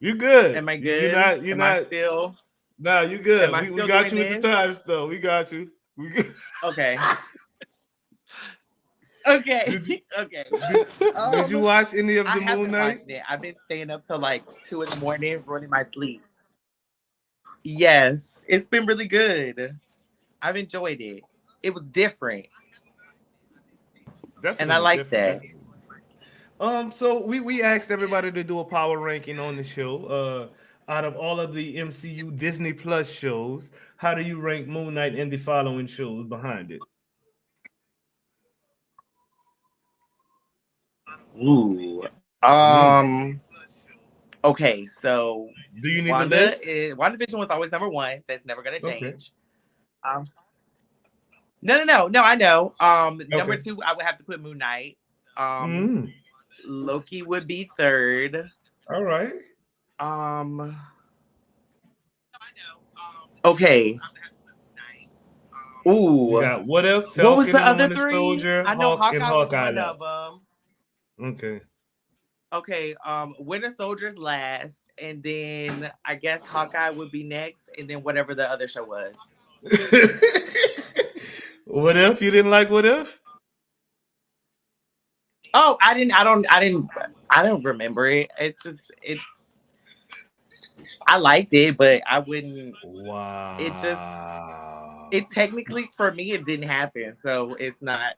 You good? Am I good? You're Am not. I still? Nah, you good. Am I We still got you doing with the this? time stuff. We got you. We good. Okay. Okay. Okay. Did you watch any of I the haven't Moon Knight? watched it. I've been staying up till like 2 a.m, ruining my sleep. Yes, it's been really good. I've enjoyed it. It was different. Definitely And I like that. So we asked everybody to do a power ranking on the show. out of all of the MCU Disney Plus shows, how do you rank Moon Knight and the following shows behind it? Ooh. Okay, so Do you need the list? WandaVision was always number one. That's never gonna Okay. change. No, I know. Number two, I would have to put Moon Knight. Loki would be third. All right. Okay. Ooh. You got What If, Falcon, What was the other Winter three? Soldier, I know Hawk, and Hawkeye was Hawkeye one left. of them. Okay. Okay, Winter Soldier's last, and then I guess Hawkeye would be next, and then whatever the other show was. What If? You didn't like What If? Oh, I don't remember it. I liked it, but I wouldn't. Wow. It technically for me it didn't happen, so it's not.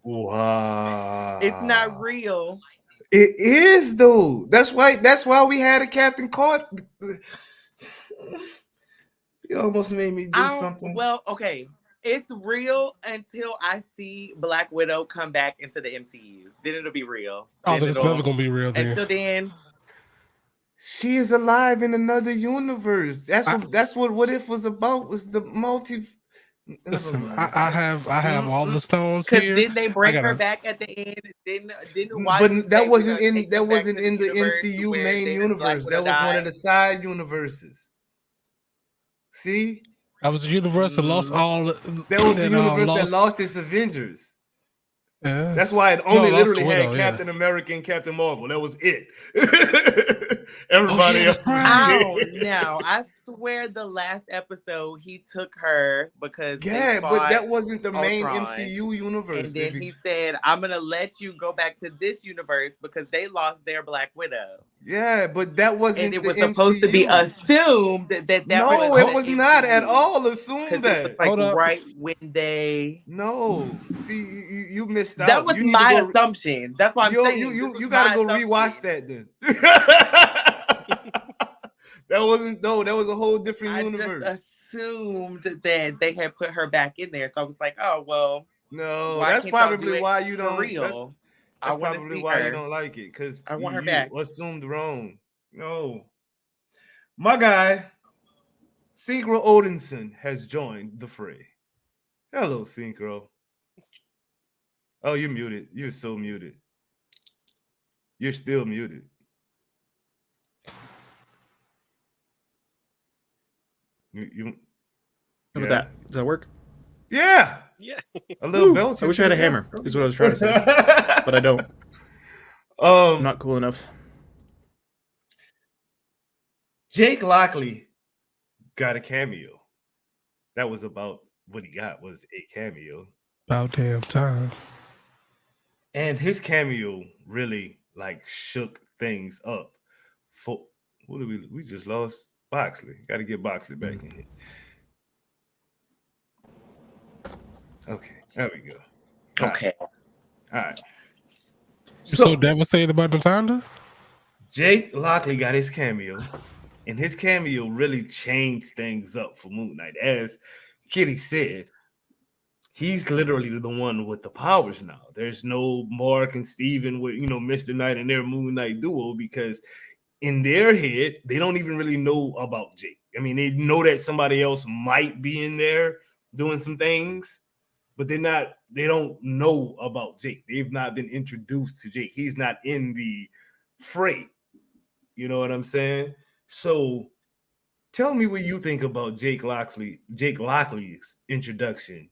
Wow. It's not real. It is though. That's why we had a Captain Caught. You almost made me do something. Well, okay. It's real until I see Black Widow come back into the MCU. Then it'll be real. Oh, then it's never gonna be real. Then. Until then, she is alive in another universe. That's what If was about. Was the multi. Listen, I have all the stones here. Didn't they bring her back at the end? Didn't but that wasn't in the MCU main universe. That was one of the side universes. See? That was the universe that lost all. That was the universe that lost its Avengers. Yeah. That's why it only literally had Captain America and Captain Marvel. That was it. Everybody else. Oh no! I swear, the last episode he took her because but that wasn't the main MCU universe. And then he said, "I'm gonna let you go back to this universe because they lost their Black Widow." Yeah, but that wasn't. And it was supposed to be assumed that no, it was not at all assumed that. Like right when they. No, see, you missed out. That was my assumption. That's why I'm saying. You gotta go rewatch that then. That wasn't. No, that was a whole different universe. I just assumed that they had put her back in there, so I was like, oh well. No, that's probably why you don't. Real. That's probably why you don't like it, because I want her back. Assumed wrong. No, my guy, Synchro Odinson has joined the fray. Hello, Synchro. Oh, you're muted. You're so muted. You're still muted. How about that? Does that work? Yeah. Yeah. A little belt. I wish I had a hammer. Is what I was trying to say, but I don't. I'm not cool enough. Jake Lockley got a cameo. That was about what he got was a cameo. About damn time. And his cameo really like shook things up. For what did we just lost Boxley? Got to get Boxley back in here. Okay, there we go. Okay. All right. You're so devastated about Natonda? Jake Lockley got his cameo, and his cameo really changed things up for Moon Knight. As Kitty said, he's literally the one with the powers now. There's no Mark and Steven with, Mr. Knight and their Moon Knight duo, because in their head, they don't even really know about Jake. I mean, they know that somebody else might be in there doing some things, but they don't know about Jake. They've not been introduced to Jake. He's not in the fray. You know what I'm saying? So tell me what you think about Jake Lockley's introduction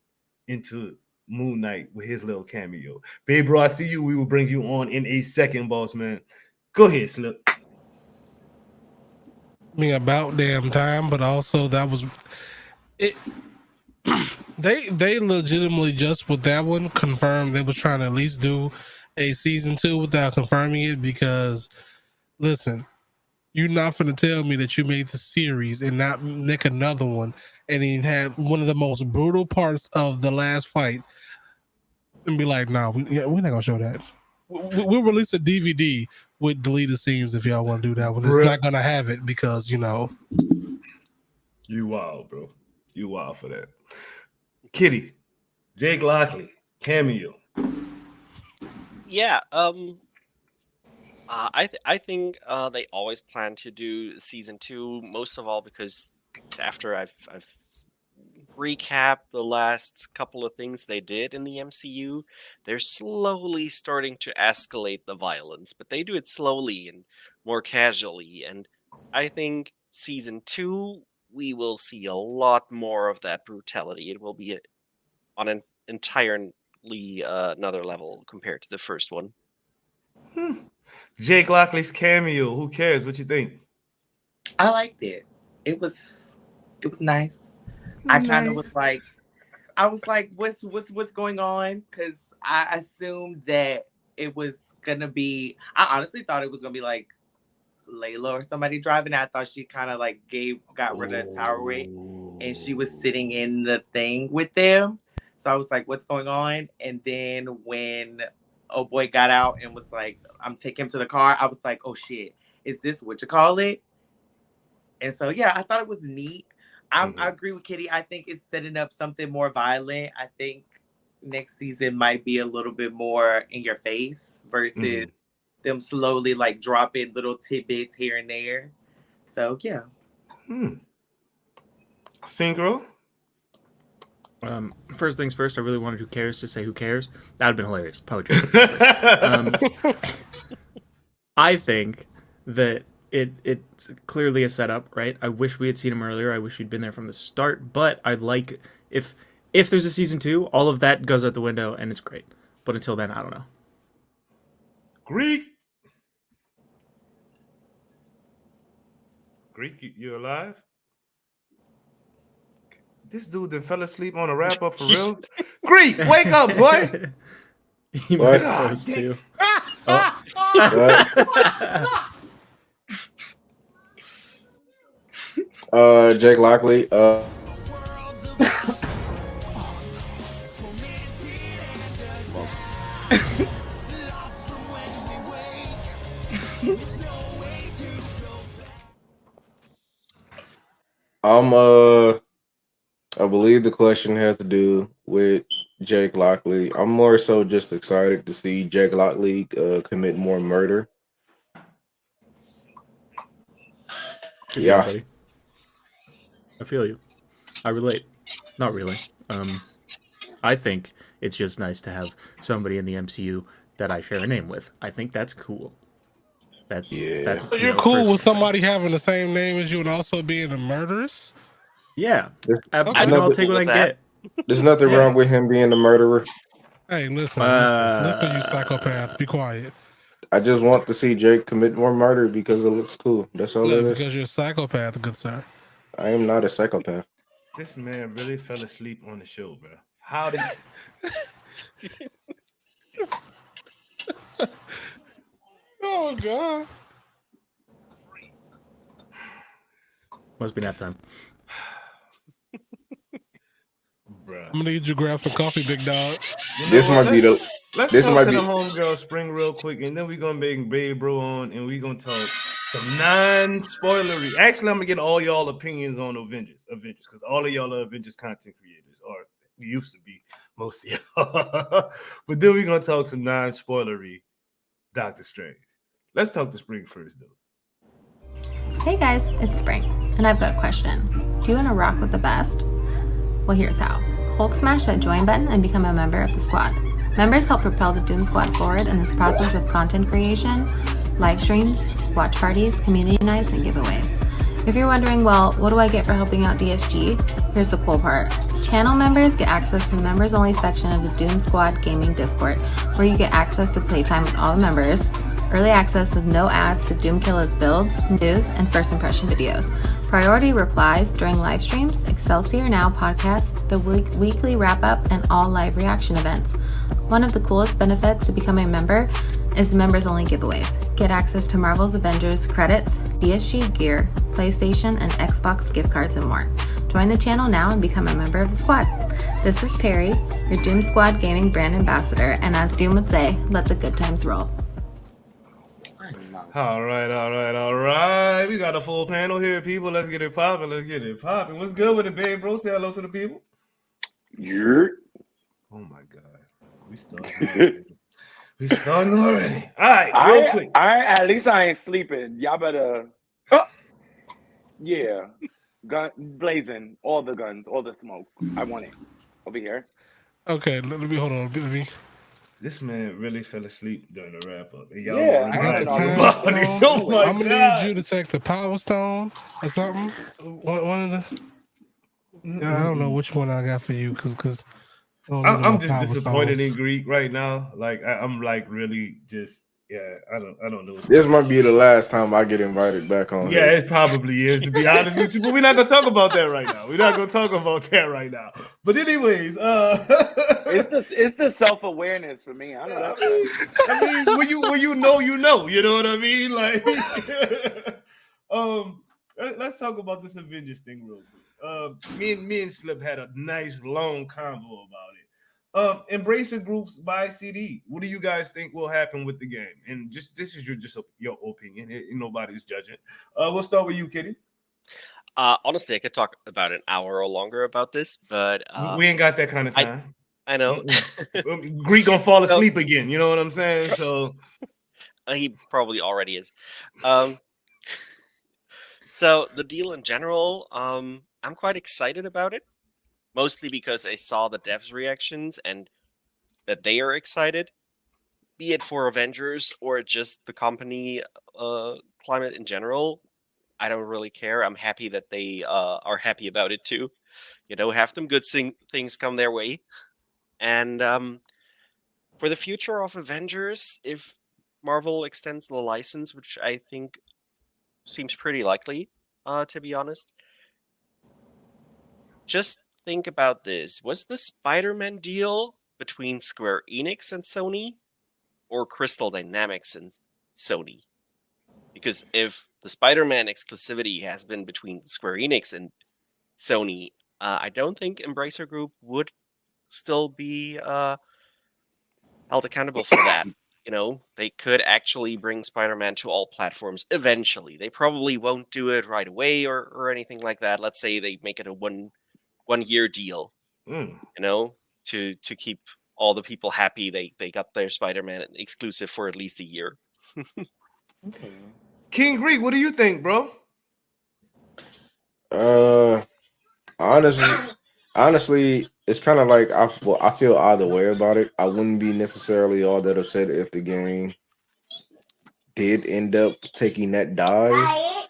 into Moon Knight with his little cameo. Babe, bro, I see you. We will bring you on in a second, boss man. Go ahead, Slip. I mean, about damn time, but also that was it. They legitimately just with that one confirmed they was trying to at least do a season 2 without confirming it, because listen, you're not gonna tell me that you made the series and not make another one and then have one of the most brutal parts of the last fight and be like, no, we're not gonna show that. We'll release a DVD with deleted scenes if y'all want to do that one. It's Bruh. not gonna have it because You wild, bro. You wild for that. Kitty, Jake Lockley, cameo. Yeah. I think they always plan to do season 2, most of all because after I've recapped the last couple of things they did in the MCU, they're slowly starting to escalate the violence, but they do it slowly and more casually. And I think season 2, we will see a lot more of that brutality. It will be on an entirely another level compared to the first one. Jake Lockley's cameo. Who cares? What you think? I liked it. It was nice. I kind of was like, what's going on? Because I assumed that it was gonna be. I honestly thought it was gonna be like Layla or somebody driving. I thought she kind of like got rid of the tower weight, and she was sitting in the thing with them. So I was like, what's going on? And then when oh boy got out and was like, I'm taking him to the car, I was like, oh shit, is this what you call it? And so yeah, I thought it was neat. I agree with Kitty. I think it's setting up something more violent. I think next season might be a little bit more in your face versus them slowly like dropping little tidbits here and there. So yeah. Synchro. First things first, I really wanted Who Cares to say Who Cares. That would have been hilarious. Poetry. I think that it's clearly a setup, right? I wish we had seen him earlier. I wish he'd been there from the start. But I'd like if there's a season 2, all of that goes out the window and it's great. But until then, I don't know. Greek, you alive? This dude that fell asleep on a wrap up for real. Greek, wake up, boy. He might have those too. Jake Lockley. I believe the question had to do with Jake Lockley. I'm more so just excited to see Jake Lockley commit more murder. Yeah. Buddy. I feel you. I relate. Not really. I think it's just nice to have somebody in the MCU that I share a name with. I think that's cool. That's So you're cool with somebody having the same name as you and also being a murderess? Yeah. Absolutely. I'll take what I can get. There's nothing wrong with him being a murderer. Hey, listen, you psychopath. Be quiet. I just want to see Jake commit more murder because it looks cool. That's all it is. Because you're a psychopath, good sir. I am not a psychopath. This man really fell asleep on the show, bro. How did? Oh God! Must be nap time. Bruh. I'm gonna need you to grab some coffee, big dog. This might be the. Let's This talk might to be the homegirl Spring real quick, and then we're gonna bring Babe Bro on, and we're gonna talk some non-spoilery. Actually, I'm gonna get all y'all opinions on Avengers, because all of y'all are Avengers content creators, or used to be, most of y'all. But then we're gonna talk some non-spoilery Doctor Strange. Let's talk to Spring first, though. Hey guys, it's Spring, and I've got a question. Do you want to rock with the best? Well, here's how. Hulk smash that join button and become a member of the squad. Members help propel the Doom Squad forward in this process of content creation, live streams, watch parties, community nights, and giveaways. If you're wondering, well, what do I get for helping out DSG? Here's the cool part. Channel members get access to the members-only section of the Doom Squad Gaming Discord, where you get access to playtime with all the members, early access with no ads to Doomkilla's builds, news, and first impression videos, priority replies during live streams, Excelsior Now podcast, the weekly wrap-up, and all live reaction events. One of the coolest benefits to becoming a member is the members-only giveaways. Get access to Marvel's Avengers credits, DSG gear, PlayStation and Xbox gift cards, and more. Join the channel now and become a member of the squad. This is Perry, your Doom Squad Gaming brand ambassador, and as Doom would say, let the good times roll. All right, all right, all right. We got a full panel here, people. Let's get it popping. Let's get it popping. What's good with it, babe, bro? Say hello to the people. You're Oh my God, we starting already. We starting already. All right, real quick. at least I ain't sleeping. Y'all better. Yeah, gun blazing, all the guns, all the smoke. I want it over here. Okay, let me hold on. Let me. This man really fell asleep during the wrap up. And y'all Yeah, I got the reminded me time about it. stone. Oh my I'm gonna God. need you to take the power stone or something. One of the. I don't know which one I got for you because I'm just disappointed in Greek right now. Like I'm like really just I don't know. This might be the last time I get invited back on. Yeah, here. it probably is, to be honest with you. But we're not gonna talk about that right now. We're not gonna talk about that right now. But anyways, It's the self awareness for me. I know that. I mean, when you know, you know. You know what I mean? Like, let's talk about this Avengers thing real quick. Me and Slip had a nice long convo about it. Embracer groups by CD. What do you guys think will happen with the game? And just this is your opinion. Nobody's judging. We'll start with you, Kitty. Honestly, I could talk about an hour or longer about this, but We ain't got that kind of time. I know. Greek gonna fall asleep again. You know what I'm saying? So he probably already is. So the deal in general, I'm quite excited about it, mostly because I saw the devs' reactions and that they are excited, be it for Avengers or just the company climate in general. I don't really care. I'm happy that they are happy about it too. Have them good things come their way. And for the future of Avengers, if Marvel extends the license, which I think seems pretty likely, to be honest, just think about this. Was the Spider-Man deal between Square Enix and Sony or Crystal Dynamics and Sony? Because if the Spider-Man exclusivity has been between Square Enix and Sony, I don't think Embracer Group would still be held accountable for that. They could actually bring Spider-Man to all platforms eventually. They probably won't do it right away or anything like that. Let's say they make it a one-year deal, to keep all the people happy. They got their Spider-Man exclusive for at least a year. King Greek, what do you think, bro? Honestly, it's kind of like I feel either way about it. I wouldn't be necessarily all that upset if the game did end up taking that dive.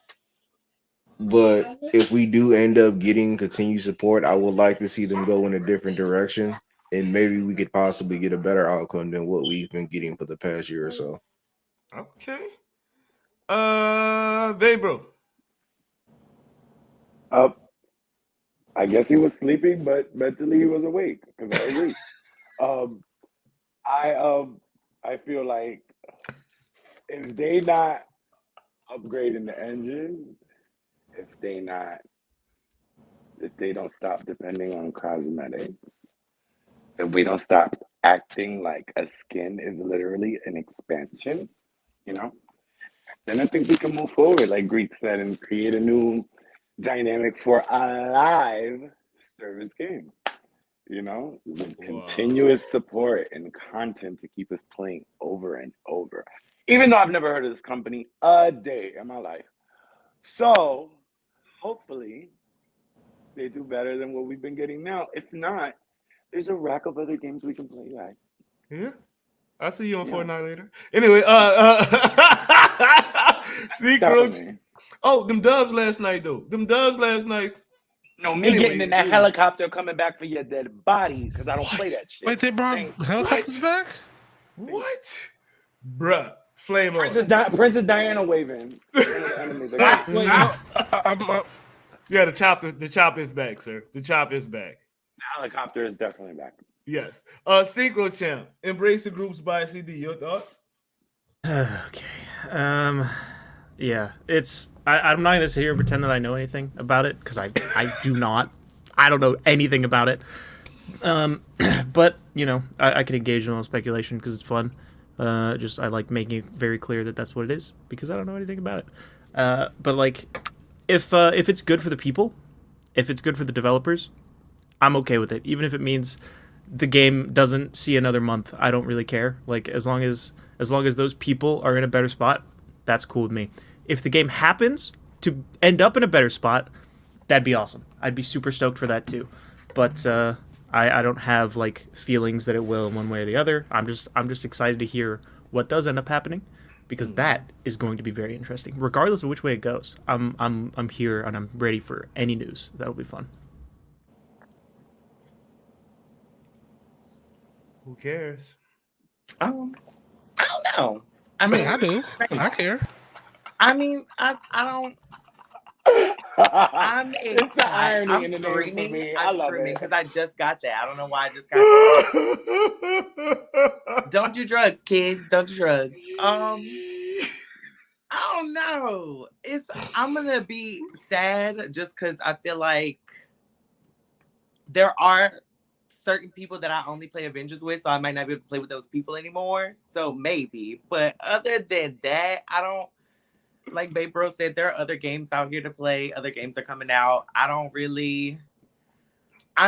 But if we do end up getting continued support, I would like to see them go in a different direction, and maybe we could possibly get a better outcome than what we've been getting for the past year or so. Okay. Babe, bro. I guess he was sleeping, but mentally he was awake because I agree. I feel like if they not upgrading the engine, if they don't stop depending on cosmetics, if we don't stop acting like a skin is literally an expansion, then I think we can move forward, like Greek said, and create a new dynamic for a live service game. With continuous support and content to keep us playing over and over. Even though I've never heard of this company a day in my life. So hopefully they do better than what we've been getting now. If not, there's a rack of other games we can play, guys. Yeah. I'll see you on Fortnite later. Anyway, Secrets. Oh, them dubs last night, though. No, me getting in that helicopter coming back for your dead body because I don't play that shit. Wait, they brought helicopters back? What? Bruh. Flame Princess Diana waving. Yeah, the chop is back, sir. The chop is back. The helicopter is definitely back. Yes. Synchro Champ. Embrace the groups by CD. Your thoughts? Okay. Yeah. I'm not gonna sit here and pretend that I know anything about it because I do not. I don't know anything about it. But I can engage in a little speculation because it's fun. Just I like making it very clear that that's what it is because I don't know anything about it. But like, if it's good for the people, if it's good for the developers, I'm okay with it. Even if it means the game doesn't see another month, I don't really care. Like as long as those people are in a better spot, that's cool with me. If the game happens to end up in a better spot, that'd be awesome. I'd be super stoked for that too. But I don't have like feelings that it will one way or the other. I'm just excited to hear what does end up happening because that is going to be very interesting. Regardless of which way it goes, I'm here and I'm ready for any news. That'll be fun. Who cares? I don't know. I I mean, mean, I do. I care. I mean, I don't. I'm It's the excited. irony I'm in the name for screaming. me. I I'm love screaming it. because I just got that. I don't know why I just got that. Don't do drugs, kids. Don't do drugs. I don't know. I'm gonna be sad just because I feel like there are certain people that I only play Avengers with, so I might not be able to play with those people anymore. So maybe. But other than that, I don't. Like Babe Bro said, there are other games out here to play. Other games are coming out. I'm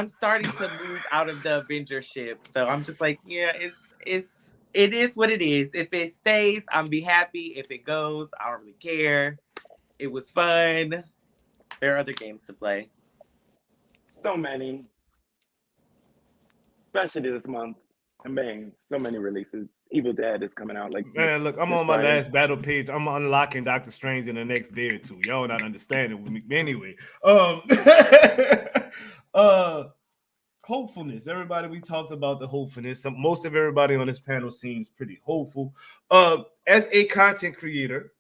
starting to move out of the Avenger ship. So I'm just like, yeah, it is what it is. If it stays, I'm be happy. If it goes, I don't really care. It was fun. There are other games to play. So many, especially this month. And bang, so many releases. Evil Dead is coming out like Man, look, I'm this on my Friday. last battle page. I'm unlocking Doctor Strange in the next day or two. Y'all not understanding with me. Anyway, hopefulness. Everybody, we talked about the hopefulness. Most of everybody on this panel seems pretty hopeful. As a content creator,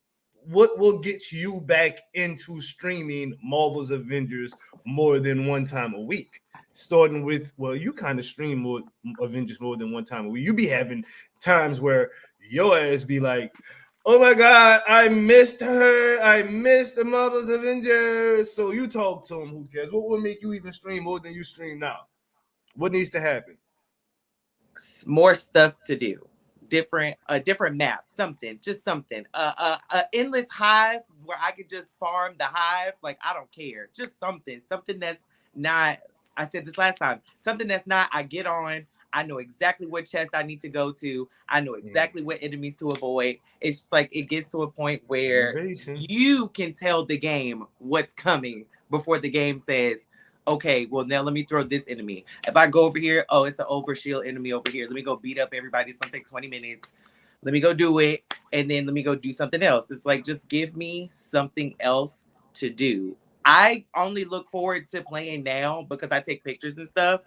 what will get you back into streaming Marvel's Avengers more than one time a week? Starting with, well, you kind of stream more Avengers more than one time a week. You be having times where your ass be like, oh my God, I missed her. I missed the Marvel's Avengers. So you talk to him. Who cares? What will make you even stream more than you stream now? What needs to happen? More stuff to do. Different map, something, just something. Endless hive where I could just farm the hive. Like I don't care. Just something that's not. I said this last time. Something that's not. I get on. I know exactly what chest I need to go to. I know exactly what enemies to avoid. It's just like it gets to a point where Innovation. you can tell the game what's coming before the game says, okay, well, now let me throw this enemy. If I go over here, oh, it's an overshield enemy over here. Let me go beat up everybody. It's going to take 20 minutes. Let me go do it. And then let me go do something else. It's like, just give me something else to do. I only look forward to playing now because I take pictures and stuff.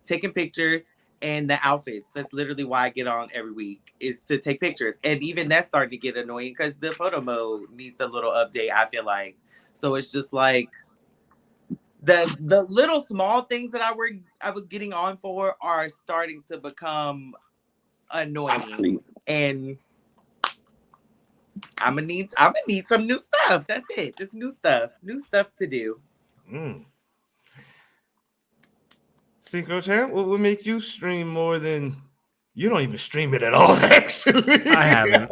Taking pictures and the outfits. That's literally why I get on every week is to take pictures. And even that's starting to get annoying because the photo mode needs a little update, I feel like. So it's just like, the little small things that I was getting on for are starting to become annoying, and I'm gonna need some new stuff. That's it. Just new stuff to do. Synchro Champ, what would make you stream more than? You don't even stream it at all, actually. I haven't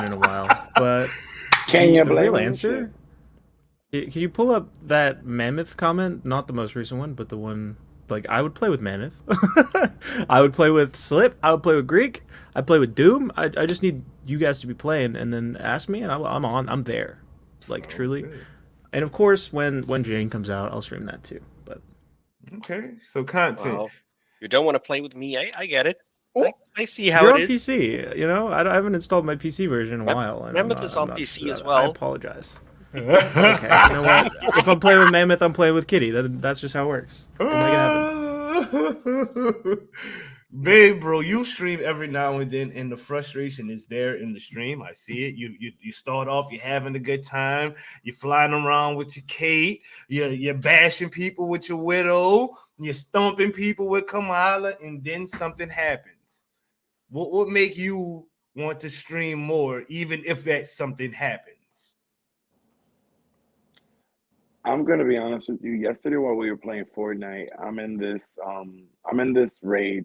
in a while, but Can you the blame real him? answer. Can you pull up that Mammoth comment? Not the most recent one, but the one like I would play with Mammoth. I would play with Slip. I would play with Greek. I'd play with Doom. I just need you guys to be playing, and then ask me, and I'm on. I'm there, like Sounds truly. good. And of course, when Jane comes out, I'll stream that too. But Okay, so content. Well, you don't want to play with me. I get it. I see how you're it on is. PC. You know, I haven't installed my PC version in a while. And Mammoth is on PC as well. I apologize. It's okay. You know what? If I'm playing with Mammoth, I'm playing with Kitty. That's just how it works. We'll make it happen. Babe, bro, you stream every now and then, and the frustration is there in the stream. I see it. You start off, you're having a good time, you're flying around with your Kate, you're bashing people with your widow, you're stomping people with Kamala, and then something happens. What would make you want to stream more, even if that something happens? I'm gonna be honest with you. Yesterday while we were playing Fortnite, I'm in this raid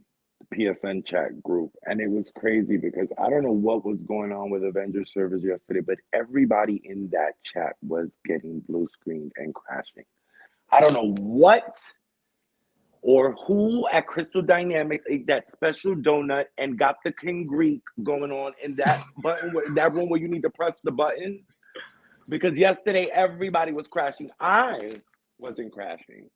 PSN chat group, and it was crazy because I don't know what was going on with Avengers servers yesterday, but everybody in that chat was getting blue screened and crashing. I don't know what or who at Crystal Dynamics ate that special donut and got the King Greek going on in that button, that room where you need to press the button. Because yesterday everybody was crashing. I wasn't crashing.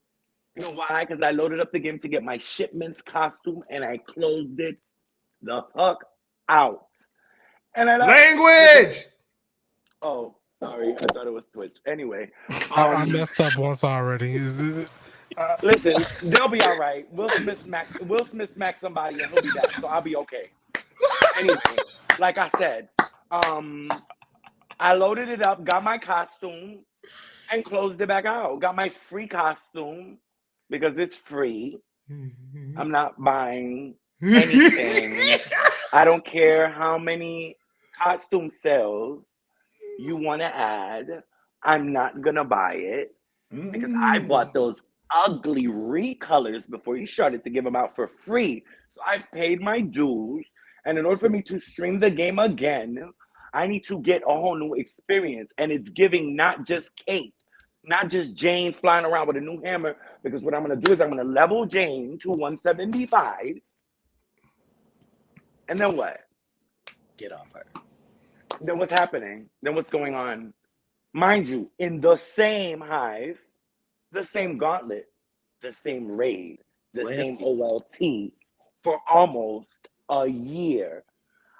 You know why? Because I loaded up the game to get my shipments costume and I closed it the fuck out. And I Language. Oh, sorry. I thought it was Twitch. Anyway, I messed up once already. listen, they'll be all right. Will Smith smack somebody and he'll be back, so I'll be okay. Anyway, like I said, I loaded it up, got my costume, and closed it back out. Got my free costume because it's free. I'm not buying anything. I don't care how many costume sales you want to add. I'm not gonna buy it because I bought those ugly recolors before you started to give them out for free. So I paid my dues, and in order for me to stream the game again, I need to get a whole new experience. And it's giving not just Kate, not just Jane flying around with a new hammer, because what I'm going to do is I'm going to level Jane to 175. And then what? Get off her. Then what's happening? Then what's going on? Mind you, in the same hive, the same gauntlet, the same raid, the same OLT for almost a year.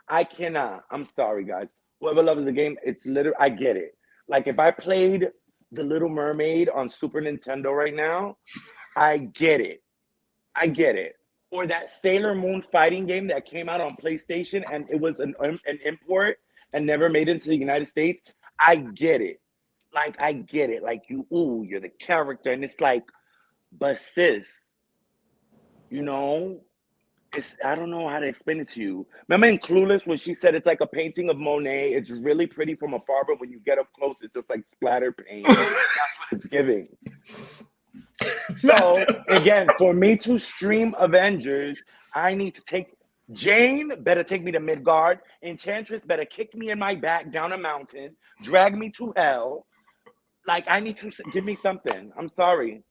I cannot. I'm sorry, guys. Whoever loves the game, it's literally, I get it. Like if I played The Little Mermaid on Super Nintendo right now, I get it. I get it. Or that Sailor Moon fighting game that came out on PlayStation and it was an import and never made it to the United States. I get it. Like, I get it. Like, you're the character. And it's like, but sis, you know, I don't know how to explain it to you. Remember in Clueless when she said it's like a painting of Monet? It's really pretty from afar, but when you get up close, it's just like splatter paint. That's what it's giving. So, again, for me to stream Avengers, I need to take... Jane better take me to Midgard. Enchantress better kick me in my back down a mountain, drag me to hell. Like, I need to... Give me something. I'm sorry.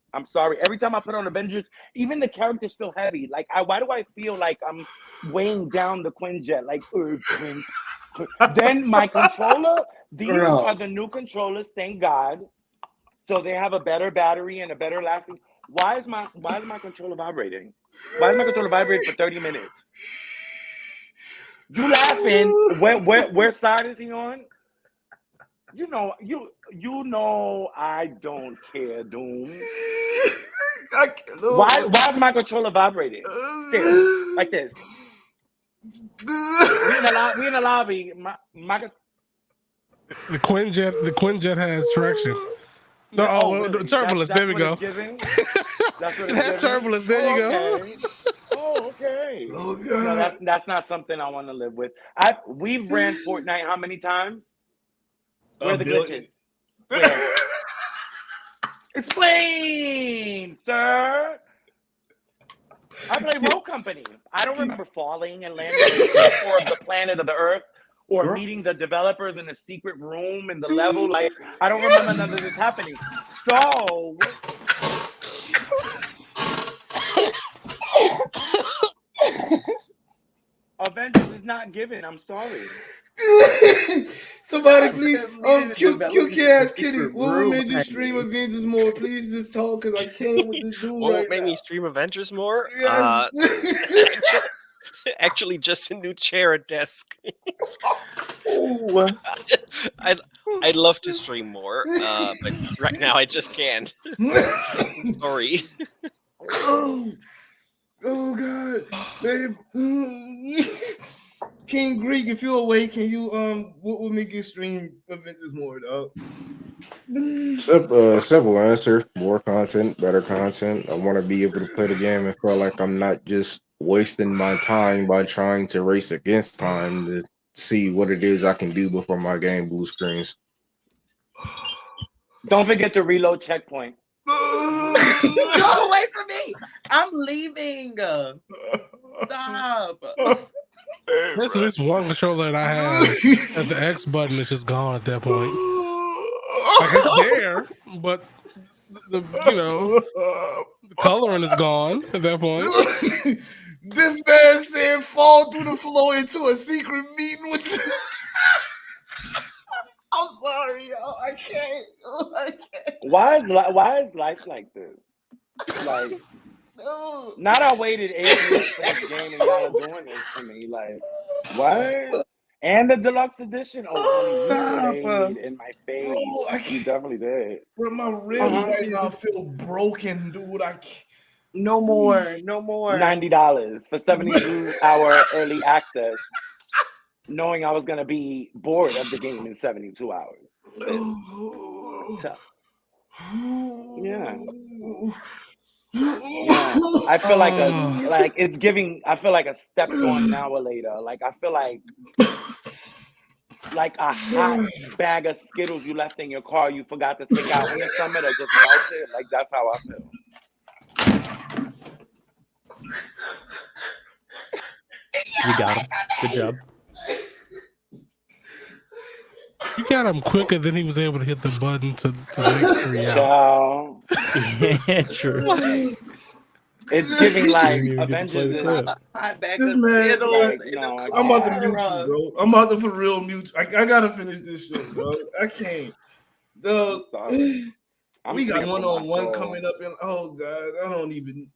Every time I put on Avengers, even the characters feel heavy. Like, why do I feel like I'm weighing down the Quinjet? Like, Quinn. Then my controller, these are the new controllers, thank God. So they have a better battery and a better lasting. Why is my controller vibrating? Why is my controller vibrating for 30 minutes? You laughing? Where side is he on? You know I don't care, Doom. Why is my controller vibrating? Like this. We in the lobby. The Quinjet has traction. No, the turbulence. There we go. That's what it has turbulence. There you go. Oh, okay. Oh God. No, that's not something I want to live with. We've ran Fortnite how many times? Where are the glitches? Where? Explain, sir. I play Road Company. I don't remember falling and landing on the planet of the Earth or meeting the developers in a secret room in the level. Like, I don't remember none of this happening. So, Avengers is not given. I'm sorry. Somebody please, cute ass kitty. What made you stream Avengers more? Please just talk, cause I can't with this dude What right made now. me stream Avengers more? Yes. Actually, just a new chair and desk. I'd love to stream more, but right now I just can't. I'm sorry. Oh God, babe. King Greek, if you're awake, can you what would make you stream Avengers more, dog? Simple answer: more content, better content. I want to be able to play the game and feel like I'm not just wasting my time by trying to race against time to see what it is I can do before my game blue screens. Don't forget to reload checkpoint. Go away from me. I'm leaving. Stop. There's at least one controller that I have at the X button is just gone at that point. Like it's there, but the coloring is gone at that point. This man said fall through the floor into a secret meeting with I'm sorry, yo. I can't. Why is life like this? Like, No. not I waited 8 years for this game and y'all are doing this to me. Like, what? And the deluxe edition. Oh, honey, you laid in my face. Bro, I You can't. definitely did. Bro, my ribs right now feel broken, dude. I can't. No more. No more. $90 for 72-hour early access, knowing I was gonna be bored of the game in 72 hours. Tough. Yeah. Yeah. I feel like it's giving. I feel like a stepped on an hour later. Like I feel like a hot bag of Skittles you left in your car you forgot to take out in the summer that just melted. Like that's how I feel. You got him. Good job. You got him quicker than he was able to hit the button to make 3 out. Ciao. Yeah, true. It's giving like You didn't even get to play Avengers. the Is, clip. Hot bag This of man, Skittles like, in the no, I I'm about to car. mute you, bro. I'm about to for real mute. I gotta finish this shit, bro. I can't. I'm sorry. I'm We got speaking from my one-on-one soul. coming up, and oh god, I don't even.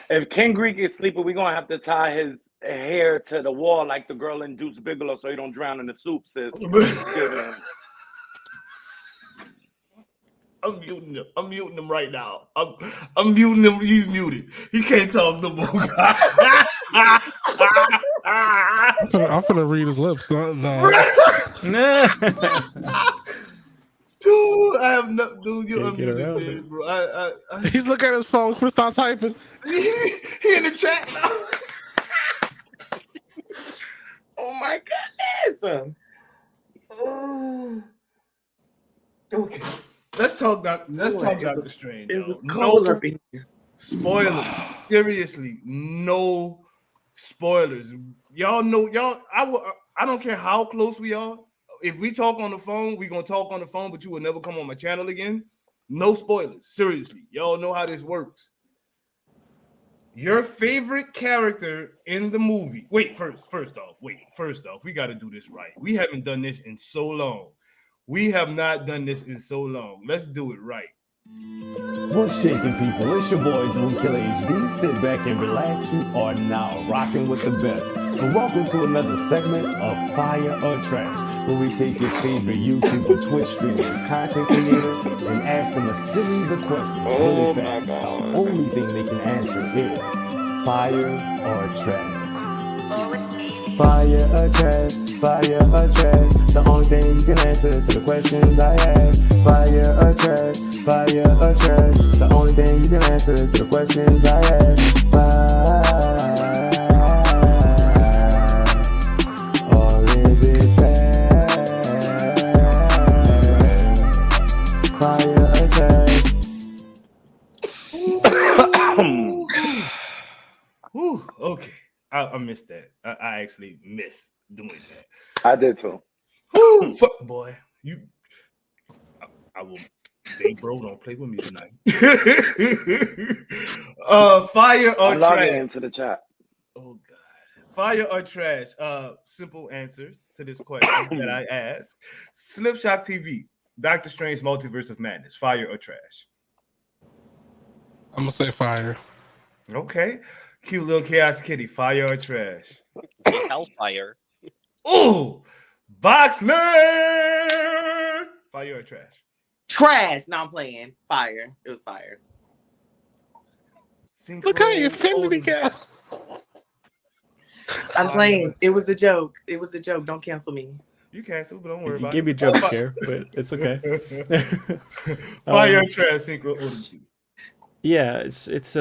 If King Greek is sleeping, we're gonna have to tie his hair to the wall like the girl in Deuce Bigelow so he don't drown in the soup, sis. I'm muting him. I'm muting him right now. I'm muting him. He's muted. He can't talk no more. I'm finna read his lips. No. Dude, I have no. Dude, you're Can't get around unmuted, it. bro. I He's looking at his phone. Finna start typing. he in the chat now. Oh my goodness. Okay. Let's talk Doctor Strange. It was yo. cold No up in here. spoilers. Seriously, no spoilers. Y'all know I don't care how close we are. If we talk on the phone, we're gonna talk on the phone, but you will never come on my channel again. No spoilers. Seriously. Y'all know how this works. Your favorite character in the movie. First off, we got to do this right. We haven't done this in so long. We have not done this in so long. Let's do it right. What's shaking, people? It's your boy Doom Killer HD. Sit back and relax. You are now rocking with the best. And welcome to another segment of Fire or Trash, where we take your favorite YouTuber, Twitch streamer, content creator, and ask them a series of questions really fast. The only thing they can answer is fire or trash. Fire or trash, fire or trash. The only thing you can answer to the questions I ask. Fire or trash, fire or trash. The only thing you can answer to the questions I ask. Fire or is it trash? Fire or trash. Whew, okay. I missed that. I actually missed doing that. I did too. Whew, fuck, boy, I will. They bro, don't play with me tonight. Fire or I'm logging trash? into the chat. Oh god, fire or trash? Simple answers to this question that I ask. Slipshot TV, Doctor Strange Multiverse of Madness, fire or trash? I'm gonna say fire. Okay. Cute little chaos kitty, fire or trash? Hellfire. Oh, Boxman, fire or trash? Trash. No, I'm playing. Fire. It was fire. Look how you offended the guy. I'm playing. It was a joke. It was a joke. Don't cancel me. You cancel, but don't worry You about gave me a it. jump scare, but it's okay. Fire or trash, Synchro Odyssey. Yeah, it's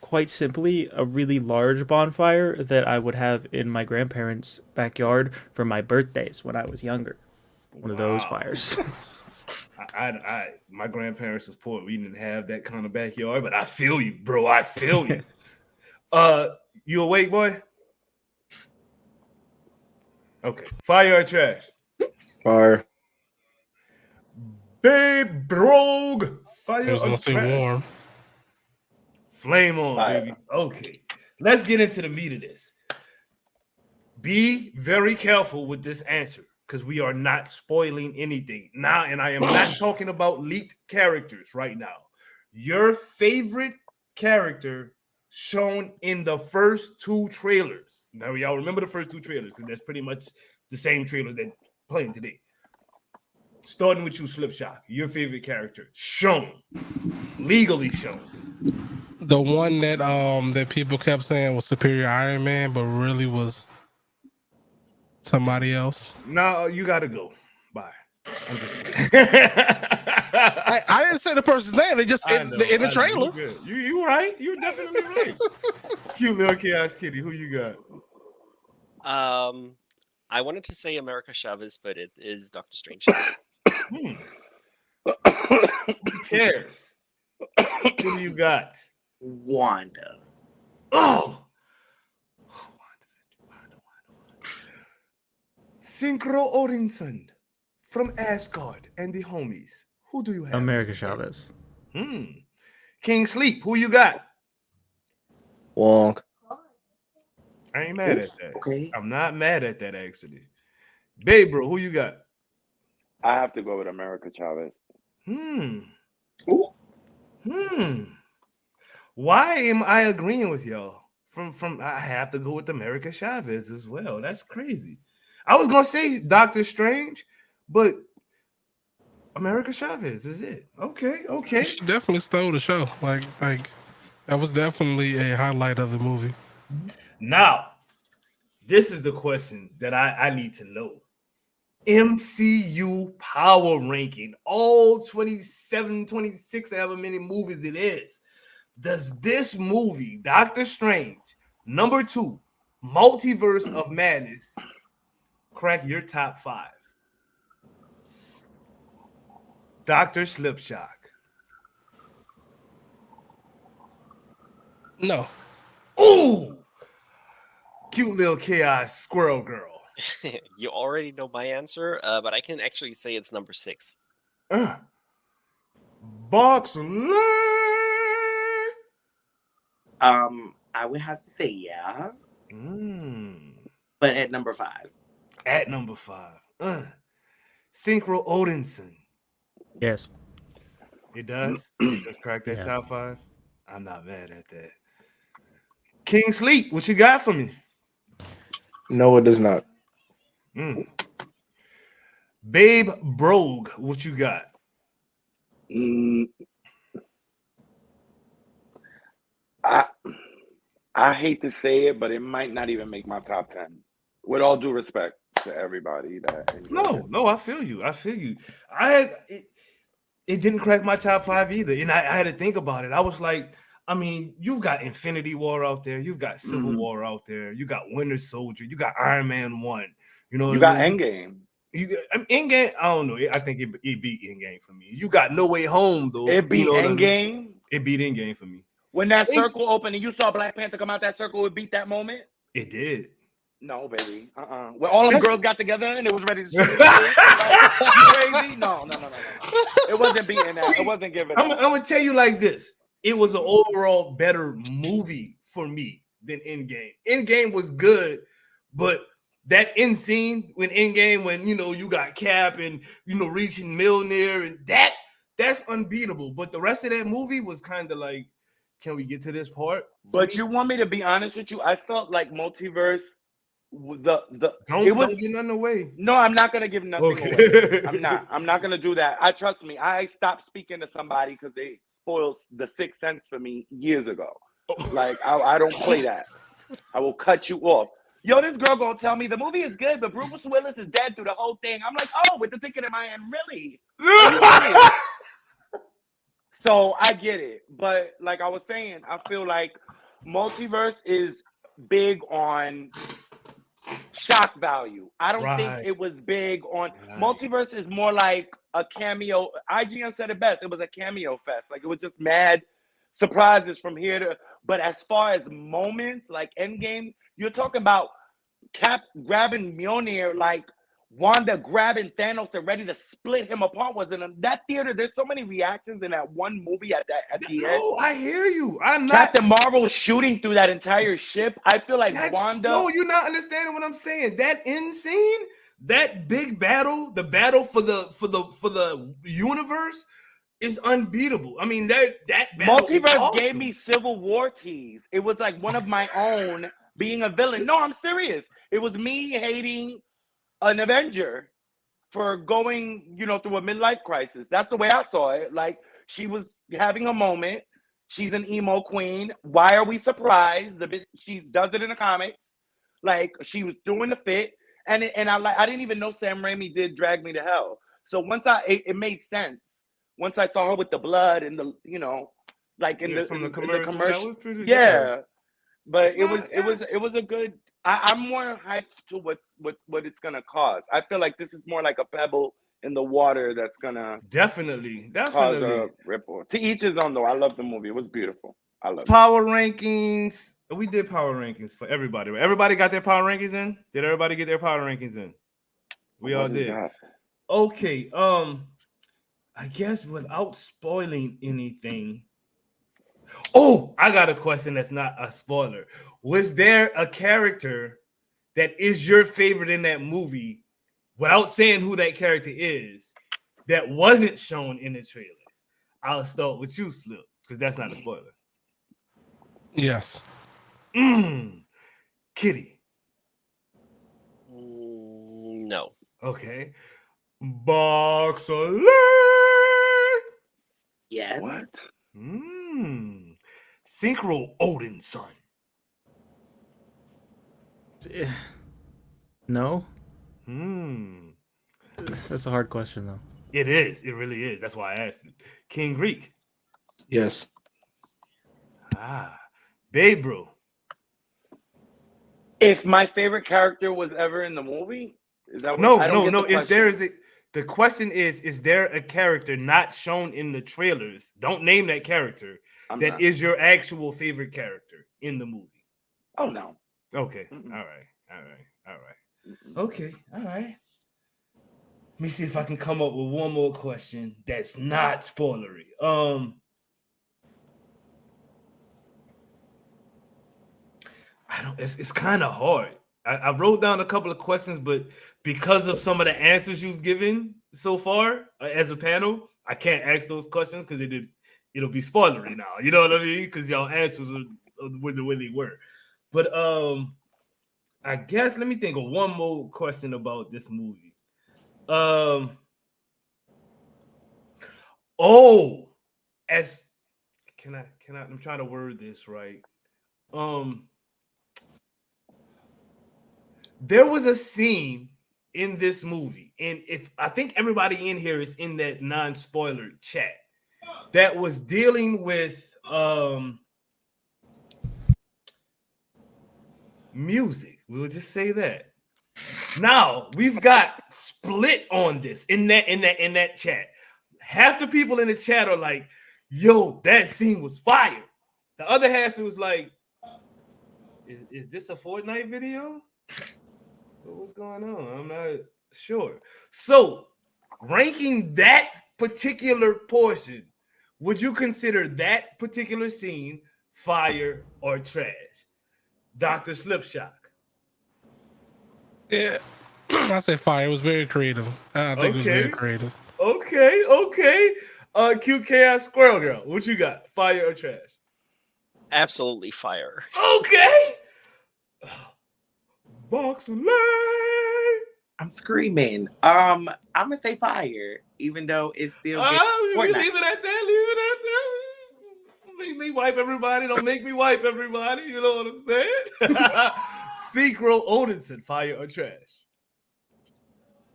quite simply a really large bonfire that I would have in my grandparents' backyard for my birthdays when I was younger. One of those fires. My grandparents was poor. We didn't have that kind of backyard, but I feel you, bro. I feel you. You awake, boy? Okay. Fire or trash? Fire. Babe Brogue. I Fire was or gonna say trash? warm. Flame on, Fire. baby. Okay. Let's get into the meat of this. Be very careful with this answer because we are not spoiling anything now, and I am not talking about leaked characters right now. Your favorite character shown in the first 2 trailers. Now, y'all remember the first 2 trailers because that's pretty much the same trailers that playing today. Starting with you, Slipshock. Your favorite character shown, legally shown. The one that people kept saying was Superior Iron Man, but really was somebody else. No, you gotta go. Bye. I'm just I didn't say the person's name. They just in the trailer. You right. You're definitely right. Cute little chaos kitty. Who you got? I wanted to say America Chavez, but it is Doctor Strange. Who cares? Who do you got? Wanda. Oh! Synchro Odinson from Asgard and the homies. Who do you have? America Chavez. King Sleep. Who you got? Wong. I ain't mad at that. Okay. I'm not mad at that actually. Babe, bro, who you got? I have to go with America Chavez. Why am I agreeing with y'all? From I have to go with America Chavez as well. That's crazy. I was gonna say Doctor Strange, but America Chavez is it. Okay. She definitely stole the show. Like that was definitely a highlight of the movie. Now, this is the question that I need to know. MCU power ranking, all 27, 26, however many movies it is. Does this movie, Doctor Strange, number 2, Multiverse of Madness, crack your top 5? Dr. Slipshock. No. Ooh! Cute little chaos squirrel girl. You already know my answer, but I can actually say it's number 6. Box I would have to say yeah. But at number 5. At number 5. Synchro Odinson. Yes. It does? It does crack that top 5? I'm not mad at that. King Sleep, what you got for me? No, it does not. Babe Brogue, what you got? I hate to say it, but it might not even make my top 10. With all due respect to everybody that No, I feel you. It didn't crack my top 5 either. And I had to think about it. I was like, I mean, you've got Infinity War out there, you've got Civil War out there, you got Winter Soldier, you got Iron Man 1. You know, you got Endgame. Endgame, I don't know. I think it beat Endgame for me. You got No Way Home, though. It beat Endgame. I mean? It beat Endgame for me. When that circle opened and you saw Black Panther come out that circle, it beat that moment? It did. No, baby. When all them girls got together and it was ready to shoot. Like, crazy? No. It wasn't beating that. It wasn't giving I'm going to tell you like this. It was an overall better movie for me than Endgame. Endgame was good, but that end scene when Endgame, when, you got Cap and, reaching Mjolnir, and that's unbeatable. But the rest of that movie was kind of like, can we get to this part? But you want me to be honest with you? I felt like Multiverse, don't give nothing away. No, I'm not gonna give nothing away. I'm not gonna do that. Trust me. I stopped speaking to somebody because they spoiled the Sixth Sense for me years ago. Like I don't play that. I will cut you off. Yo, this girl gonna tell me the movie is good, but Bruce Willis is dead through the whole thing. I'm like, oh, with the ticket in my hand, really? So I get it, but like I was saying, I feel like Multiverse is big on shock value. I don't think Right. it was big on Right. Multiverse is more like a cameo. IGN said it best. It was a cameo fest. Like it was just mad surprises from here to. But as far as moments like Endgame, you're talking about Cap grabbing Mjolnir, like Wanda grabbing Thanos and ready to split him apart. Was in that theater. There's so many reactions in that one movie at the end. No, I hear you. I'm not. Captain Marvel shooting through that entire ship. I feel like Wanda. No, you're not understanding what I'm saying. That end scene, that big battle, the battle for the universe is unbeatable. I mean, that battle is Multiverse awesome. gave me Civil War tease. It was like one of my own being a villain. No, I'm serious. It was me hating an Avenger for going, through a midlife crisis. That's the way I saw it. Like she was having a moment. She's an emo queen. Why are we surprised? She does it in the comics. Like she was doing the fit, and I didn't even know Sam Raimi did Drag Me to Hell. So once it made sense. Once I saw her with the blood and the like in the commercial, that was pretty good. But it was a good. I'm more hyped to what it's gonna cause. I feel like this is more like a pebble in the water that's gonna definitely cause a ripple. To each his own, though. I love the movie. It was beautiful. I love power rankings. We did power rankings for everybody. Everybody got their power rankings in. Did everybody get their power rankings in? We all did. Okay. I guess without spoiling anything. Oh, I got a question that's not a spoiler. Was there a character that is your favorite in that movie, without saying who that character is, that wasn't shown in the trailers? I'll start with you, Slip, because that's not a spoiler. Yes. Kitty. No. Okay. Box alert. Yeah. What? Synchro Odin's son. No. That's a hard question, though. It is. It really is. That's why I asked it. King Greek. Yes. Babe Bro. If my favorite character was ever in the movie, is that what, no. The if there is the question is there a character not shown in the trailers? Don't name that character. That is your actual favorite character in the movie. Oh no. Okay. All right. Okay. All right. Let me see if I can come up with one more question that's not spoilery. It's kind of hard. I wrote down a couple of questions, but because of some of the answers you've given so far as a panel, I can't ask those questions because it'll be spoilery now. You know what I mean? Because y'all answers were the way they were. But I guess let me think of one more question about this movie. I'm trying to word this right. There was a scene in this movie, and if I think everybody in here is in that non-spoiler chat, that was dealing with music. We'll just say that. Now we've got split on this in that chat. Half the people in the chat are like, "Yo, that scene was fire." The other half, it was like, "Is this a Fortnite video? What's going on? I'm not sure." So, ranking that particular portion, would you consider that particular scene fire or trash? Dr. Slipshock. Yeah, I say fire. It was very creative. I think it was very creative. Okay. Cute Chaos Squirrel Girl. What you got? Fire or trash? Absolutely fire. Okay. Box alert. I'm screaming. I'm gonna say fire, even though it's still. Leave it at that. Make me wipe everybody. Don't make me wipe everybody. You know what I'm saying? Synchro Odinson, fire or trash?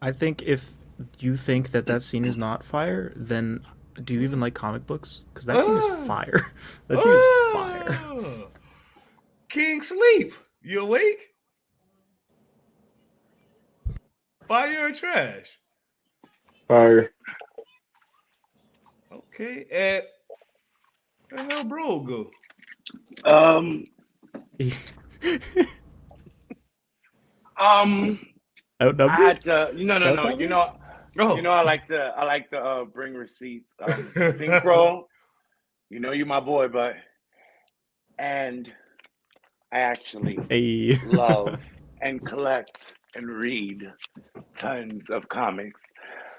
I think if you think that scene is not fire, then do you even like comic books? Because that scene is fire. That scene is fire. King Sleep, you awake? Fire or trash? Fire. Okay, and where the hell bro go? I Outnumbered? had to, no, Oh. I like to bring receipts. Synchro, you my boy, but and I actually Hey. love and collect and read tons of comics.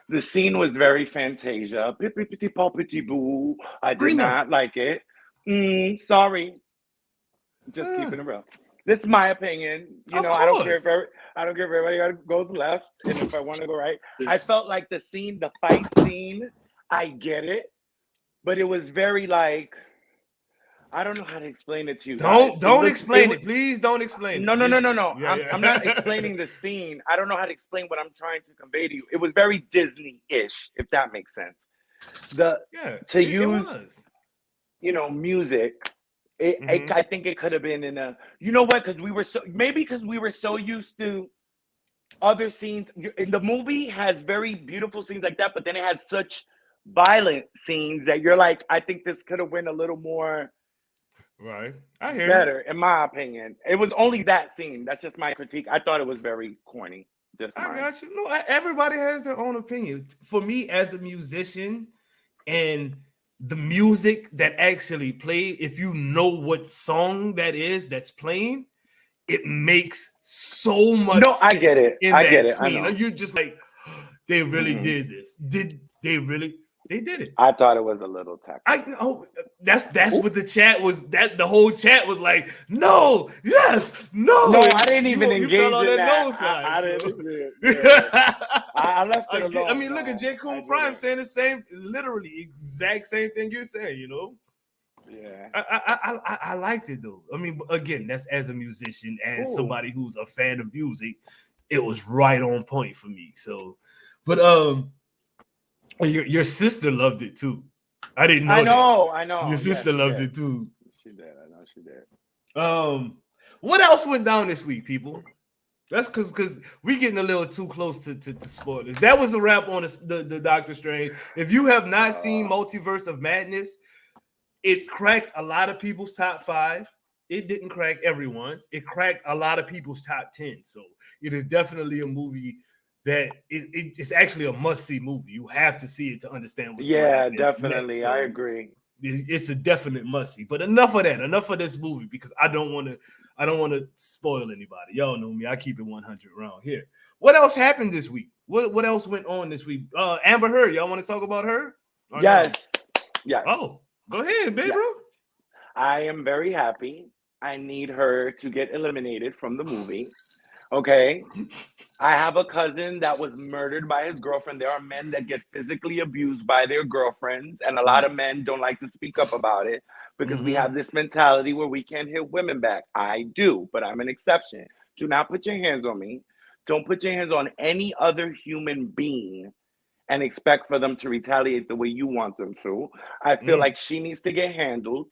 The scene was very Fantasia. Pippity poppity boo. I did not like it. Sorry. Just keeping it real. This is my opinion. I don't care if everybody goes left, and if I want to go right. I felt like the fight scene, I get it, but it was very like, I don't know how to explain it to you. Don't explain it. Please don't explain it. No. Yeah. I'm not explaining the scene. I don't know how to explain what I'm trying to convey to you. It was very Disney-ish, if that makes sense. It was. Music. I think it could have been in a. You know what? Because we were so used to other scenes. In the movie has very beautiful scenes like that, but then it has such violent scenes that you're like, I think this could have went a little more. Right. I hear better, in my opinion. It was only that scene. That's just my critique. I thought it was very corny. I got you. No, everybody has their own opinion. For me, as a musician, and the music that actually played, if you know what song that is that's playing, it makes so much sense. I get it. I get it. Scene. I know. You're just like, they really did this. Did they really? They did it. I thought it was a little tactical. That's what the chat was. That the whole chat was like, no, yes, no. No, I didn't even engage in that. No side, I so. didn't. Yeah. I left it alone. I mean, look at J. Cool Prime saying the same, literally exact same thing you're saying. Yeah. I liked it though. I mean, again, that's as a musician and somebody who's a fan of music, it was right on point for me. So, but your sister loved it too. I didn't know. I know. Your sister loved it too. She did. I know she did. What else went down this week, people? That's because we getting a little too close to spoilers. That was a wrap on the Doctor Strange. If you have not seen Multiverse of Madness, it cracked a lot of people's top 5. It didn't crack everyone's. It cracked a lot of people's top 10. So it is definitely a movie that it's actually a must-see movie. You have to see it to understand what's going on. Yeah, definitely. So I agree. It's a definite must-see. But enough of that. Enough of this movie because I don't want to spoil anybody. Y'all know me. I keep it 100 around here. What else happened this week? What else went on this week? Amber Heard. Y'all want to talk about her? Yes. Yes. Oh, go ahead, baby. Yes. I am very happy. I need her to get eliminated from the movie. Okay. I have a cousin that was murdered by his girlfriend. There are men that get physically abused by their girlfriends, and a lot of men don't like to speak up about it because we have this mentality where we can't hit women back. I do, but I'm an exception. Do not put your hands on me. Don't put your hands on any other human being and expect for them to retaliate the way you want them to. I feel like she needs to get handled.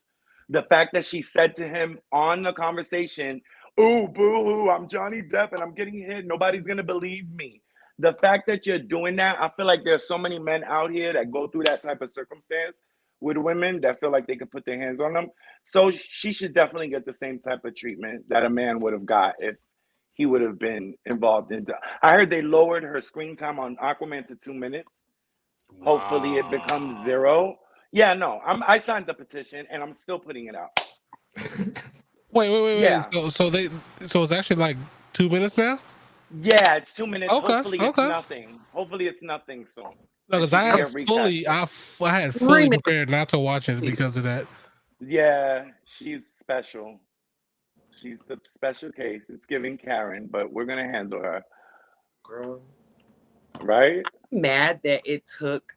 The fact that she said to him on the conversation, "Ooh, boo-hoo, I'm Johnny Depp and I'm getting hit. Nobody's going to believe me." The fact that you're doing that, I feel like there's so many men out here that go through that type of circumstance with women that feel like they could put their hands on them. So she should definitely get the same type of treatment that a man would have got if he would have been involved in. I heard they lowered her screen time on Aquaman to 2 minutes. Wow. Hopefully it becomes 0. Yeah, no, I signed the petition and I'm still putting it out. Wait. Yeah. So it's actually like 2 minutes now? Yeah, it's 2 minutes. Okay. Hopefully it's nothing. Hopefully it's nothing soon. No, because I had fully prepared not to watch it because of that. Yeah, she's special. She's a special case. It's giving Karen, but we're gonna handle her. Girl. Right? I'm mad that it took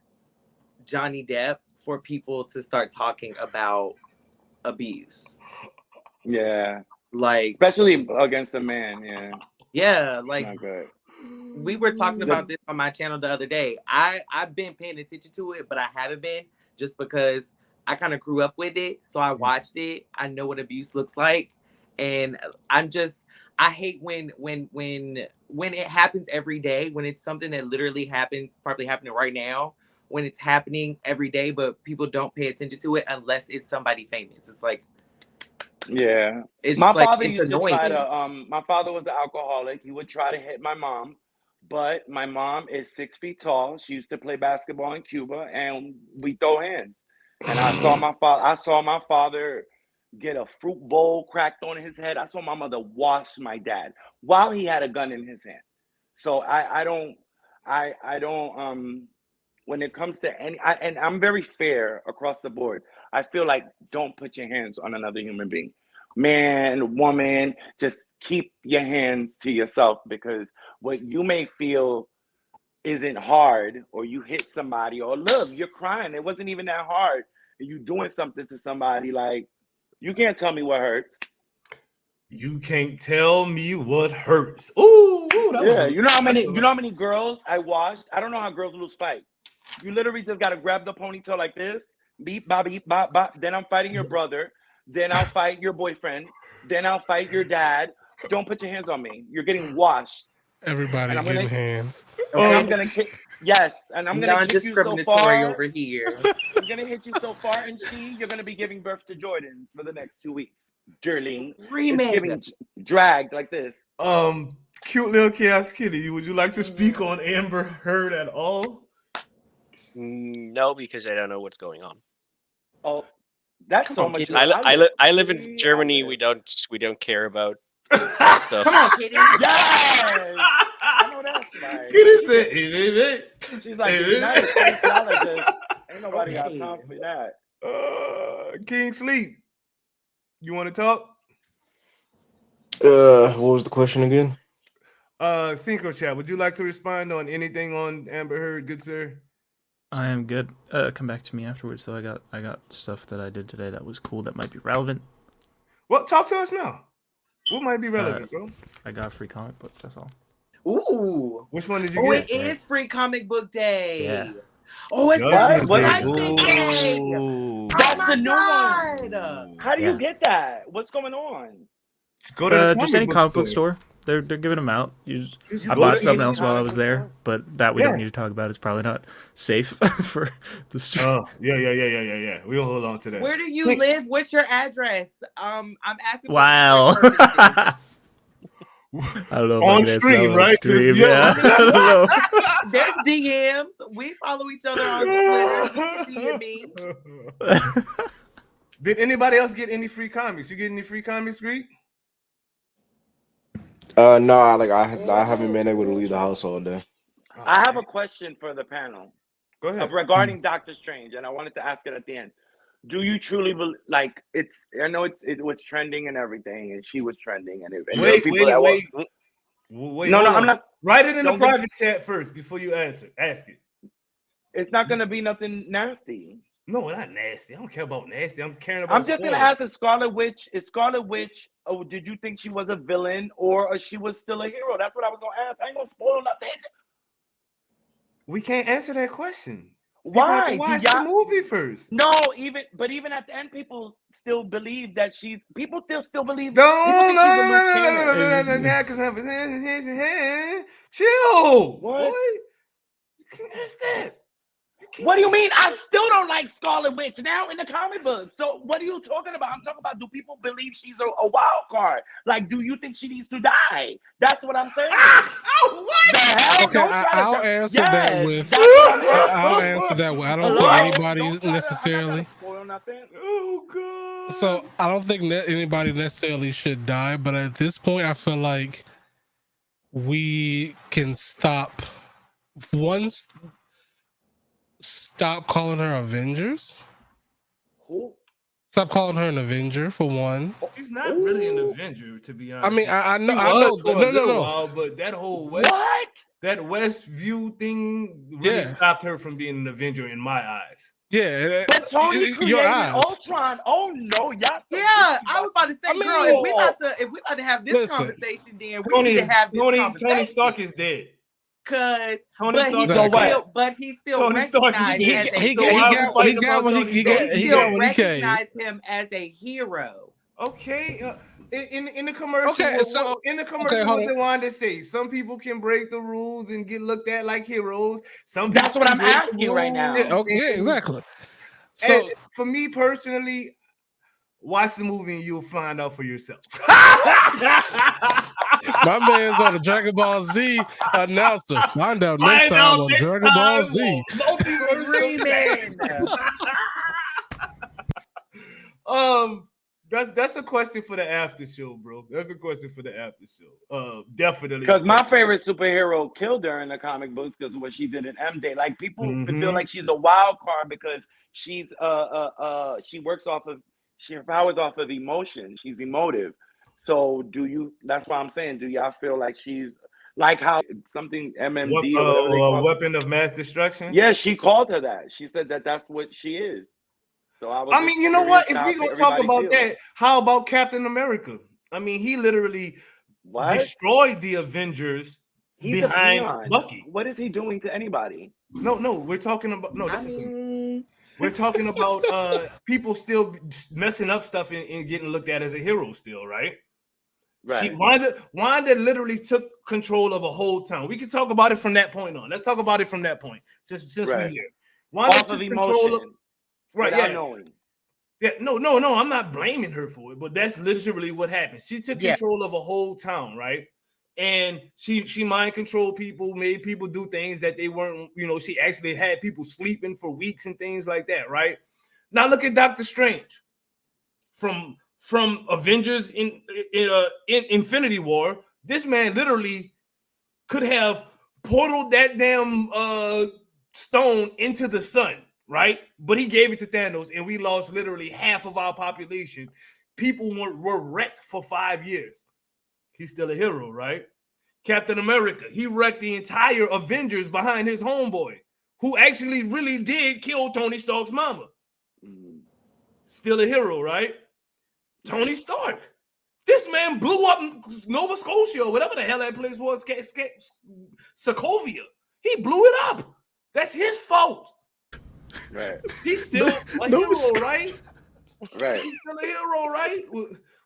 Johnny Depp for people to start talking about abuse. Yeah. Like, especially against a man, yeah. Yeah, like not good. We were talking about this on my channel the other day. I've been paying attention to it, but I haven't been just because I kind of grew up with it. So I watched it. I know what abuse looks like. And I hate when it happens every day, when it's something that literally happens, probably happening right now, when it's happening every day, but people don't pay attention to it unless it's somebody famous. It's like, Yeah. it's My like, father it's used to try annoying. to my father was an alcoholic. He would try to hit my mom, but my mom is 6 feet tall. She used to play basketball in Cuba and we throw hands. And I saw my father get a fruit bowl cracked on his head. I saw my mother wash my dad while he had a gun in his hand. So I don't when it comes to and I'm very fair across the board. I feel like don't put your hands on another human being. Man, woman, just keep your hands to yourself, because what you may feel isn't hard, or you hit somebody, or look, you're crying. It wasn't even that hard. And you doing something to somebody, like, you can't tell me what hurts. You can't tell me what hurts. Ooh, that Yeah, was you know how many girls I washed? I don't know how girls lose fights. You literally just gotta grab the ponytail like this, beep, bop, beep, bop, bop. Then I'm fighting your brother. Then I'll fight your boyfriend. Then I'll fight your dad. Don't put your hands on me. You're getting washed. Everybody And getting hands. I'm gonna kick. Yes, and I'm gonna kick you so Non-discriminatory far. over here. I'm gonna hit you so far, and you're gonna be giving birth to Jordans for the next 2 weeks. Darling, it's giving dragged like this. Cute little Chaos Kitty, would you like to speak on Amber Heard at all? No, because I don't know what's going on. Oh, that's so much. I live in Germany. We don't care about stuff. Come on, Kitty. Yes, I know that's right. Kitty said, she's like, the United States dollar just ain't nobody got time for that. King Sleep, you want to talk? What was the question again? Synchro Chat, would you like to respond on anything on Amber Heard, good sir? I am good. Come back to me afterwards. So I got stuff that I did today that was cool that might be relevant. Well, talk to us now. What might be relevant, bro? I got a free comic book. That's all. Ooh. Which one did you get? It is Free Comic Book Day. Yeah. Oh, it's What? Black What? Day. Ooh. That's Oh the my new one. God. How do you get that? What's going on? Go to the just any comic book store. They're giving them out. I bought something else while I was there, but that we don't need to talk about. It's probably not safe for the store. Oh, yeah. We'll hold on to that. Where do you live? What's your address? I'm asking. Wow. I don't know. On stream, right? Stream, yeah. I don't know. There's DMs. We follow each other on Twitter. You can DM me. Did anybody else get any free comics? You get any free comics, Greek? No, I haven't been able to leave the house all day. I have a question for the panel. Go ahead. Regarding Doctor Strange, and I wanted to ask it at the end. Do you truly believe, like, it's? I know it was trending and everything, and she was trending, and Wait. No, I'm not. Write it in the private chat first before you answer. Ask it. It's not gonna be nothing nasty. No, not nasty. I don't care about nasty. I'm caring about. I'm just gonna ask: Is Scarlet Witch? Oh, did you think she was a villain or she was still a hero? That's what I was gonna ask. I ain't gonna spoil nothing. We can't answer that question. Why? You have to watch the movie first. No, even at the end, people still believe that she's. People still believe. No. Chill. What? Boy. You can't ask that. What do you mean? I still don't like Scarlet Witch now in the comic book. So what are you talking about? I'm talking about, do people believe she's a wild card? Like, do you think she needs to die? That's what I'm saying. What? The hell? Okay, I'll answer that with. I'll answer that with. I don't think anybody necessarily. Oh God. So I don't think that anybody necessarily should die, but at this point, I feel like we can stop. Stop calling her Avengers. Who? Stop calling her an Avenger for one. She's not really an Avenger, to be honest. I mean, I know. No. But that whole West View thing really stopped her from being an Avenger in my eyes. Yeah, but Tony created Ultron. Oh no, y'all. Yeah, I was about to say, girl, if we about to have this conversation, then we need to have this conversation. Tony Stark is dead. But he still Tony recognized he got what he came. him as a hero. Okay. In the commercial, Okay, so in the commercial, hold what on. they wanted to say? Some people can break the rules and get looked at like heroes. Some That's people what can I'm break the asking right now. rules. Okay, and- exactly. and So for me personally, watch the movie and you'll find out for yourself. my man's on the Dragon Ball Z announcer. Find out next Find time out on next Dragon Ball time Z. on Multiverse of Screaming. That's a question for the after show, bro. That's a question for the after show. Definitely. Because my favorite superhero killed her in the comic books because of what she did in M Day. Like people feel like she's a wild card because she's she works off of she powers off of emotion. She's emotive. So that's why I'm saying, do y'all feel like she's like how something MMD or whatever they call it? Weapon of mass destruction? Yeah, she called her that. She said that that's what she is. So I mean, you know what? If we're gonna talk about that, how about Captain America? I mean, he literally destroyed the Avengers behind Bucky. What is he doing to anybody? No, we're talking about we're talking about people still messing up stuff and getting looked at as a hero still, right? Right. Wanda literally took control of a whole town. We can talk about it from that point on. Let's talk about it from that point. Since we're here. Wanda Off took of control emotion. of right, without yeah. knowing. Yeah, no, I'm not blaming her for it, but that's literally what happened. She took control of a whole town, right? And she mind controlled people, made people do things that they weren't, she actually had people sleeping for weeks and things like that, right? Now look at Doctor Strange. From Avengers in Infinity War, this man literally could have portaled that damn stone into the sun, right? But he gave it to Thanos, and we lost literally half of our population. People were wrecked for 5 years. He's still a hero, right? Captain America, he wrecked the entire Avengers behind his homeboy, who actually really did kill Tony Stark's mama. Still a hero, right? Tony Stark. This man blew up Nova Scotia, or whatever the hell that place was, Sokovia. He blew it up. That's his fault. Right. He's still a hero, right? Right. He's still a hero, right?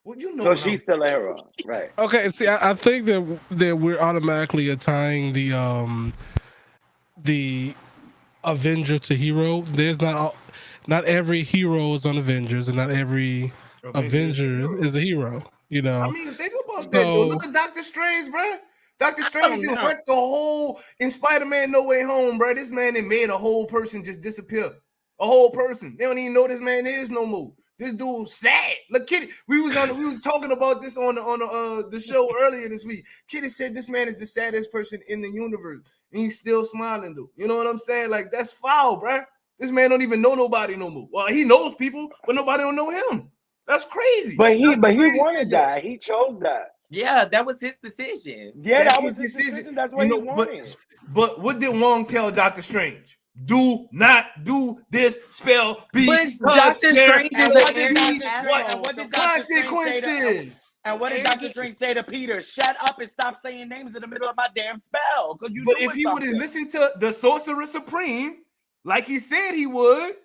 Well, so she's still a hero, right? Okay, see, I think that we're automatically tying the Avenger to hero. There's not every hero is on Avengers, and not every Avenger is a hero. I mean, think about that, though. Look at Doctor Strange, bro. Doctor Strange didn't wreck the whole in Spider-Man No Way Home, bro. This man made a whole person just disappear. A whole person. They don't even know this man is no more. This dude's sad. Look, Kitty, we was talking about this on the show earlier this week. Kitty said this man is the saddest person in the universe, and he's still smiling, dude. You know what I'm saying? Like, that's foul, bro. This man don't even know nobody no more. Well, he knows people, but nobody don't know him. That's crazy. But he wanted that. He chose that. Yeah, that was his decision. Yeah, that was his decision. That's what he wanted. But what did Wong tell Doctor Strange? Do not do this spell. But Doctor Strange is consequences. And what did Doctor Strange say to Peter? Shut up and stop saying names in the middle of my damn spell. But if he would have listened to the Sorcerer Supreme, like he said he would,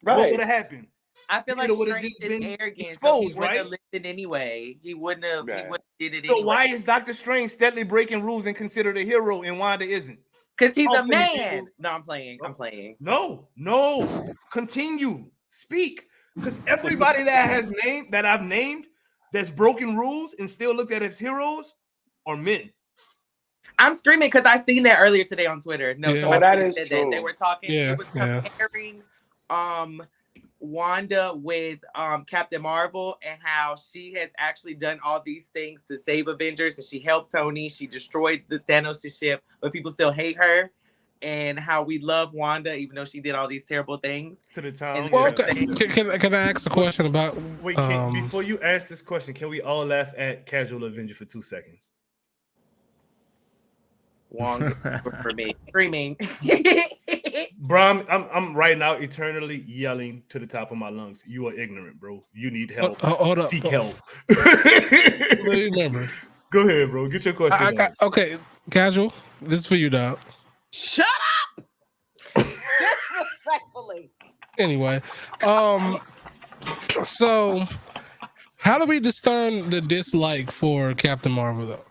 what would have happened? I feel like Strange is arrogant, so he wouldn't have listened anyway. He wouldn't have. He wouldn't did it anyway. So why is Doctor Strange steadily breaking rules and considered a hero, and Wanda isn't? Because he's a man. No, I'm playing. No. Continue. Speak. Because everybody that I've named that's broken rules and still looked at as heroes are men. I'm screaming because I seen that earlier today on Twitter. No, that is said true. that. They were talking. It was comparing Wanda with Captain Marvel and how she has actually done all these things to save Avengers, and she helped Tony. She destroyed the Thanos ship, but people still hate her. And how we love Wanda, even though she did all these terrible things to the town. Well, can I ask a question about? Wait, before you ask this question, can we all laugh at Casual Avenger for 2 seconds? Wong for me, screaming. Bro, I'm right now eternally yelling to the top of my lungs. You are ignorant, bro. You need help. Seek help. Remember. Go ahead, bro. Get your question. Okay, Casual. This is for you, dog. Shut up. Disrespectfully. Anyway, so How do we discern the dislike for Captain Marvel though?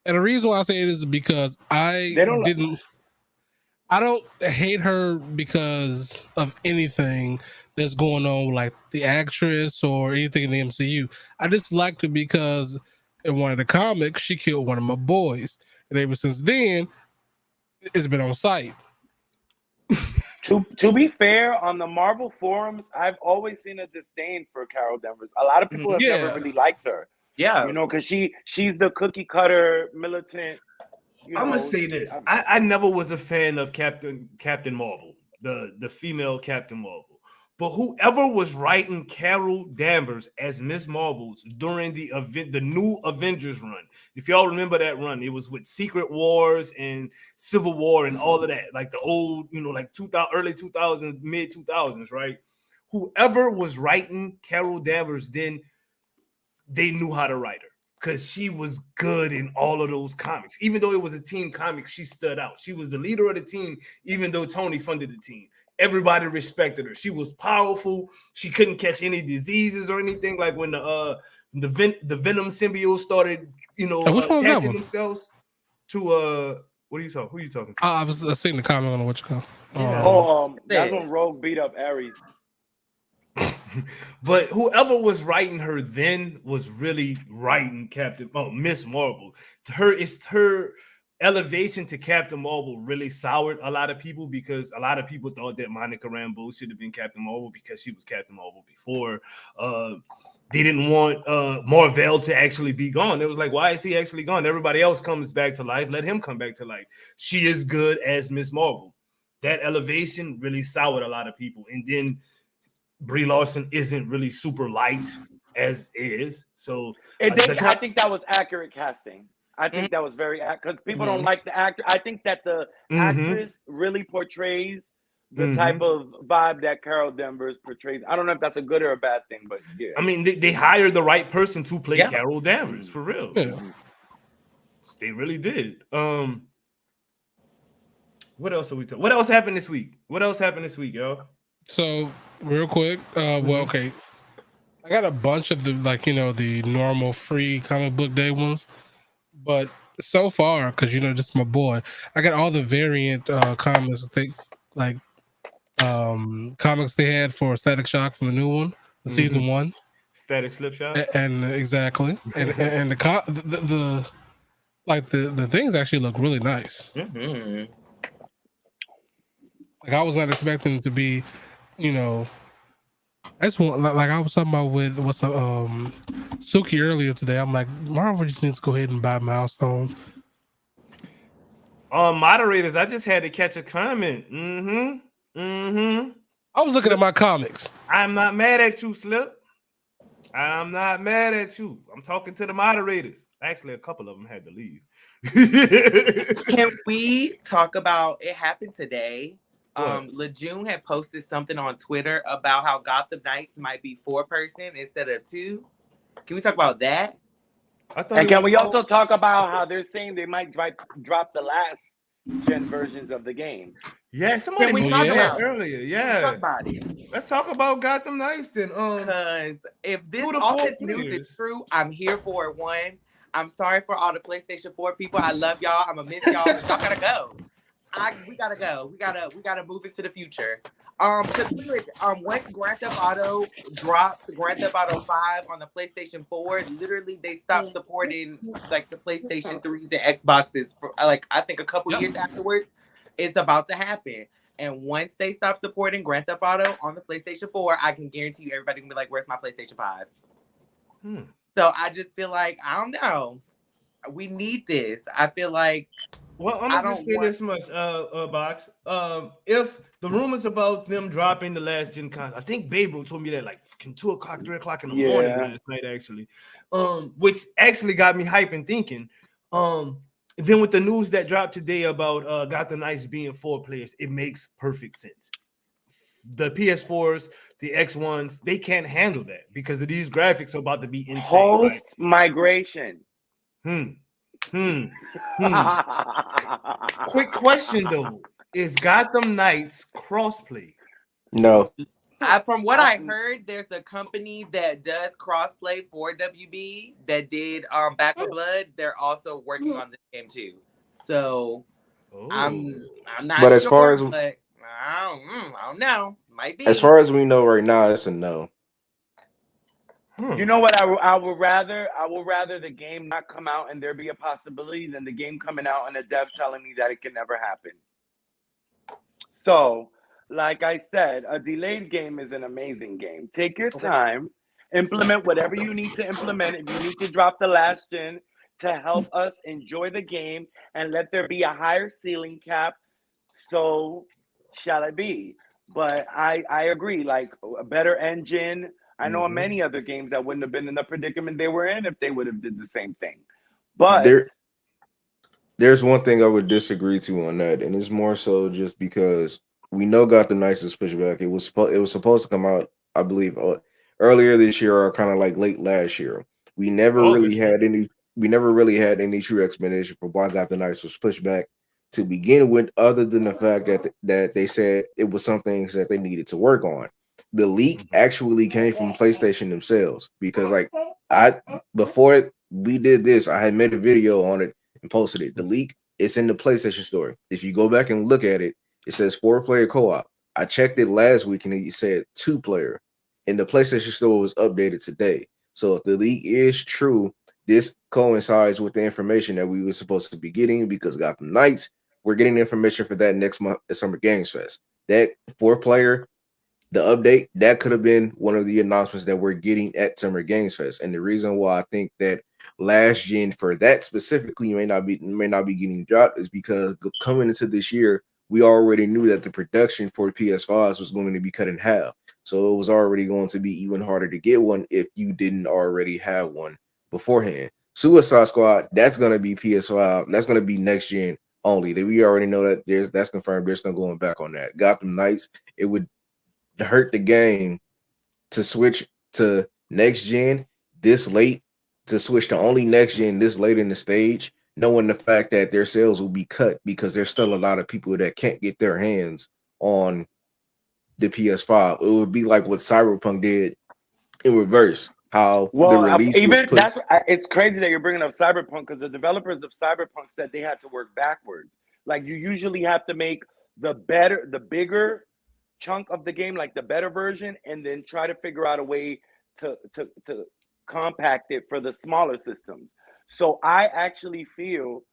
And the reason why I say it is because I don't hate her because of anything that's going on with like the actress or anything in the MCU. I just liked her because in one of the comics she killed one of my boys, and ever since then it's been on site. To be fair, on the Marvel forums, I've always seen a disdain for Carol Danvers. A lot of people have never really liked her. Yeah, you know, because she's the cookie cutter militant. I'm gonna say this: I never was a fan of Captain Marvel, the female Captain Marvel. But whoever was writing Carol Danvers as Miss Marvels during the new Avengers run, if y'all remember that run, it was with Secret Wars and Civil War and all of that, like the old, like 2000, early 2000s, mid 2000s, right? Whoever was writing Carol Danvers then, they knew how to write her because she was good in all of those comics. Even though it was a team comic, she stood out. She was the leader of the team, even though Tony funded the team. Everybody respected her. She was powerful. She couldn't catch any diseases or anything. Like when the Venom symbiote started, attaching themselves to what are you talking? Who are you talking to? I was seeing the comment on what you call. That's when Rogue beat up Ares. But whoever was writing her then was really writing Miss Marvel. Her elevation to Captain Marvel really soured a lot of people because a lot of people thought that Monica Rambeau should have been Captain Marvel because she was Captain Marvel before. They didn't want Marvel to actually be gone. It was like, why is he actually gone? Everybody else comes back to life. Let him come back to life. She is good as Miss Marvel. That elevation really soured a lot of people. And then Brie Larson isn't really super light as is. So I think that was accurate casting. I think that was very because people don't like the actor. I think that the actress really portrays the type of vibe that Carol Danvers portrays. I don't know if that's a good or a bad thing, but yeah. I mean, they hired the right person to play Carol Danvers for real. Yeah. They really did. What else are we talking? What else happened this week? Y'all? So real quick, okay. I got a bunch of the the normal free comic book day ones, but so far, because this is my boy, I got all the variant comics. Comics they had for Static Shock from the new one, the season 1. Static Slipshot, and exactly, and the things actually look really nice. Like I was not expecting it to be, that's one. Like I was talking about with Suki earlier today. I'm like, Marvel just needs to go ahead and buy Milestone. Moderators, I just had to catch a comment. I was looking at my comics. I'm not mad at you, Slip. I'm not mad at you. I'm talking to the moderators. Actually, a couple of them had to leave. Can we talk about it happened today? Lejeune had posted something on Twitter about how Gotham Knights might be 4-person instead of 2. Can we talk about that? And can we also talk about how they're saying they might drop the last gen versions of the game? Yeah, somebody talked about about earlier. Yeah, talk about it. Let's talk about Gotham Knights then. Because if all this news is true, I'm here for it. One, I'm sorry for all the PlayStation 4 people. I love y'all. I'm gonna miss y'all, but y'all gotta go. We gotta go. We gotta move into the future. Because once Grand Theft Auto dropped Grand Theft Auto 5 on the PlayStation 4, literally they stopped supporting like the PlayStation 3s and Xboxes for like I think a couple years afterwards. It's about to happen. And once they stop supporting Grand Theft Auto on the PlayStation 4, I can guarantee you everybody can be like, where's my PlayStation 5? So I just feel like, I don't know. We need this. I feel like well, I'm gonna just say this much, Box. If the rumors about them dropping the last gen console, I think Babe told me that like 2 o'clock, 3 o'clock in the morning last night, actually. Which actually got me hype and thinking. Then with the news that dropped today about Gotham Knights being 4 players, it makes perfect sense. The PS4s, the X1s, they can't handle that because of these graphics are about to be insane. Post migration. Quick question though: is Gotham Knights crossplay? No. From what I heard, there's a company that does crossplay for WB that did Back for Blood. They're also working on this game too. So I'm not But as far sure, as but I don't know. Might be. as far as we know right now, it's a no. You know what? I would rather the game not come out and there be a possibility than the game coming out and the dev telling me that it can never happen. So, like I said, a delayed game is an amazing game. Take your time, implement whatever you need to implement. If you need to drop the last gen to help us enjoy the game and let there be a higher ceiling cap, so shall it be. But I agree, like a better engine. I know of many other games that wouldn't have been in the predicament they were in if they would have did the same thing. But There's one thing I would disagree to on that, and it's more so just because we know Gotham Knights is pushed back. It was supposed to come out, I believe, earlier this year or kind of like late last year. We never really had any true explanation for why Gotham Knights was pushed back to begin with, other than the fact that they said it was some things that they needed to work on. The leak actually came from PlayStation themselves, because before we did this, I had made a video on it and posted it. The leak is in the PlayStation Store. If you go back and look at it, it says 4-player co-op. I checked it last week and it said 2-player, and the PlayStation Store was updated today. So if the leak is true, this coincides with the information that we were supposed to be getting, because Gotham Knights, we're getting information for that next month at Summer Games Fest. That 4-player, the update, that could have been one of the announcements that we're getting at Summer Games Fest. And the reason why I think that last gen for that specifically may not be getting dropped is because coming into this year, we already knew that the production for PS5s was going to be cut in half. So it was already going to be even harder to get one if you didn't already have one beforehand. Suicide Squad, that's going to be PS5. That's going to be next gen only. We already know that that's confirmed. There's no going back on that. Gotham Knights, it would hurt the game to switch to next gen this late, to switch to only next gen this late in the stage, knowing the fact that their sales will be cut because there's still a lot of people that can't get their hands on the PS5. It would be like what Cyberpunk did in reverse. How the release it's crazy that you're bringing up Cyberpunk, because the developers of Cyberpunk said they had to work backwards. Like, you usually have to make the bigger chunk of the game, like the better version, and then try to figure out a way to compact it for the smaller systems. So I actually feel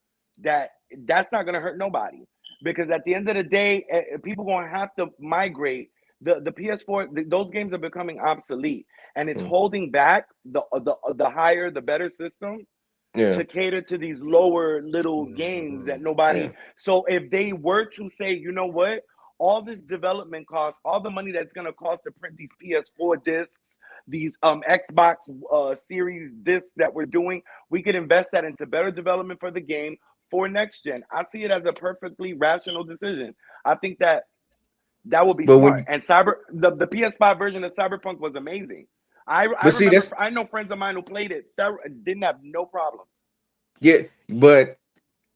that that's not going to hurt nobody, because at the end of the day, people going to have to migrate. The PS4, those games are becoming obsolete, and it's holding back the higher, the better system to cater to these lower little games that nobody. So if they were to say, you know what, all this development cost, all the money that's going to cost to print these PS4 discs, these Xbox Series discs that we're doing, we could invest that into better development for the game for next gen. I see it as a perfectly rational decision. I think that would be smart. And the PS5 version of Cyberpunk was amazing. I know friends of mine who played it that didn't have no problem. Yeah, but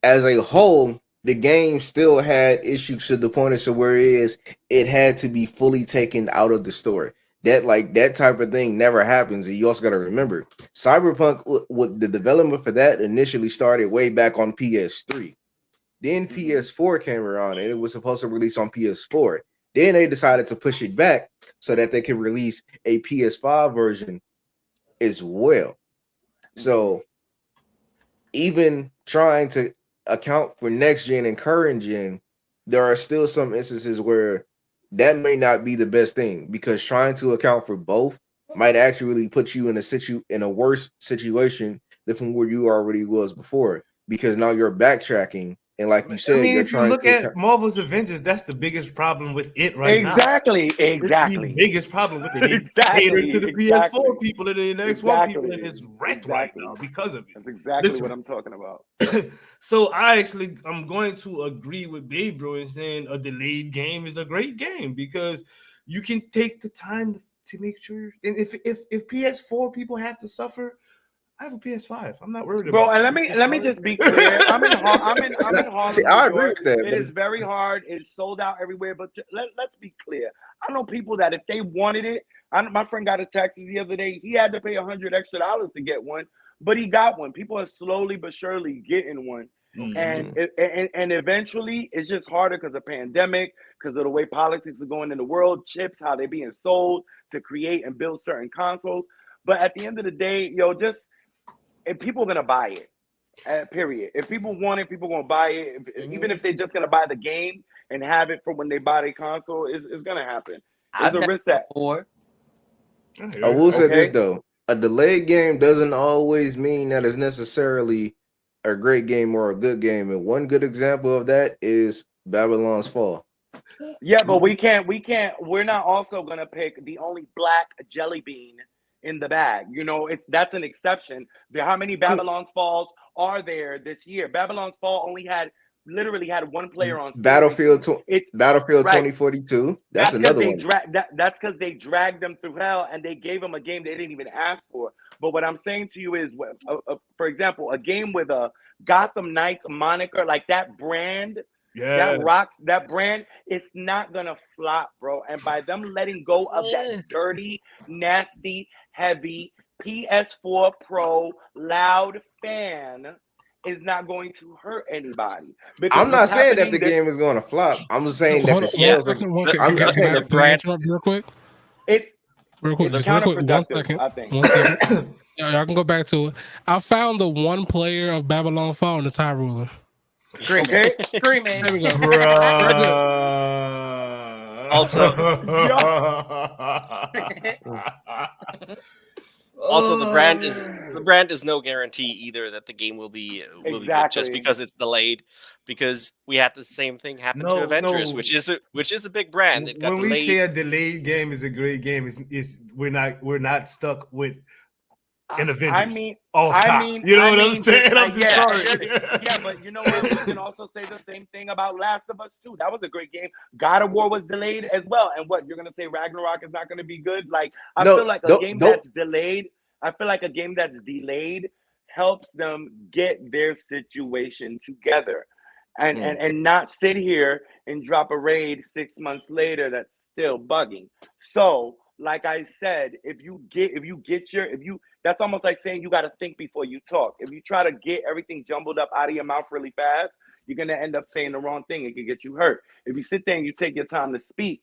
as a whole, the game still had issues to the point of where it had to be fully taken out of the store. That type of thing never happens. And you also got to remember, Cyberpunk, with the development for that initially started way back on PS3. Then PS4 came around and it was supposed to release on PS4. Then they decided to push it back so that they could release a PS5 version as well. So even trying to account for next gen and current gen, there are still some instances where that may not be the best thing, because trying to account for both might actually put you in a worse situation than from where you already was before, because now you're backtracking. And like you said, if you look at Marvel's Avengers, that's the biggest problem with it right now. Exactly. It's the biggest problem with it. It catered to the PS4 people and the X1 people, and it's wrecked right now because of it. That's exactly what I'm talking about. So I'm going to agree with Babe Bro in saying a delayed game is a great game, because you can take the time to make sure. And if PS4 people have to suffer, I have a PS5. I'm not worried Bro, about and let me just be clear. I'm in Harlem, See, New I agree York. with that. It but is very hard. It's sold out everywhere. But let's be clear. I know people that if they wanted it, my friend got his taxes the other day. He had to pay $100 extra to get one, but he got one. People are slowly but surely getting one. And eventually it's just harder because of pandemic, because of the way politics are going in the world, chips, how they're being sold to create and build certain consoles. But at the end of the day, just if people are gonna buy it, period. If people want it, people gonna buy it. Even if they're just gonna buy the game and have it for when they buy their console, it's gonna happen. There's a risk that. I will say this though: a delayed game doesn't always mean that it's necessarily a great game or a good game. And one good example of that is Babylon's Fall. Yeah, but we're not also gonna pick the only black jelly bean in the bag. That's an exception. How many Babylon's Falls are there this year? Babylon's Fall literally had one player on stage. Battlefield 2042. That's because another one. That's because they dragged them through hell and they gave them a game they didn't even ask for. But what I'm saying to you is, for example, a game with a Gotham Knights moniker, like that brand. Yeah. That brand, it's not gonna flop, bro. And by them letting go of that dirty, nasty, heavy PS4 Pro loud fan is not going to hurt anybody. I'm not saying that the game is going to flop. I'm just saying that the sales. I'm just saying the brand. Real quick. Real quick. 1 second. I think. 1 second. Y'all can go back to it. I found the one player of Babylon Fall in the Tie Ruler. Okay, screaming. There we go. Also, the brand is no guarantee either that the game will be good just because it's delayed. Because we had the same thing happen to Avengers, which is a big brand. It got When delayed. we say a delayed game is a great game, is we're not stuck with an Avengers. You know what I'm saying? I'm just sorry. Yeah, but you know what? We can also say the same thing about Last of Us 2. That was a great game. God of War was delayed as well. And what, you're gonna say Ragnarok is not gonna be good? Like, I feel like a game that's delayed. I feel like a game that's delayed helps them get their situation together, and not sit here and drop a raid 6 months later that's still bugging. So, like I said, that's almost like saying you got to think before you talk. If you try to get everything jumbled up out of your mouth really fast, you're going to end up saying the wrong thing. It can get you hurt. If you sit there and you take your time to speak,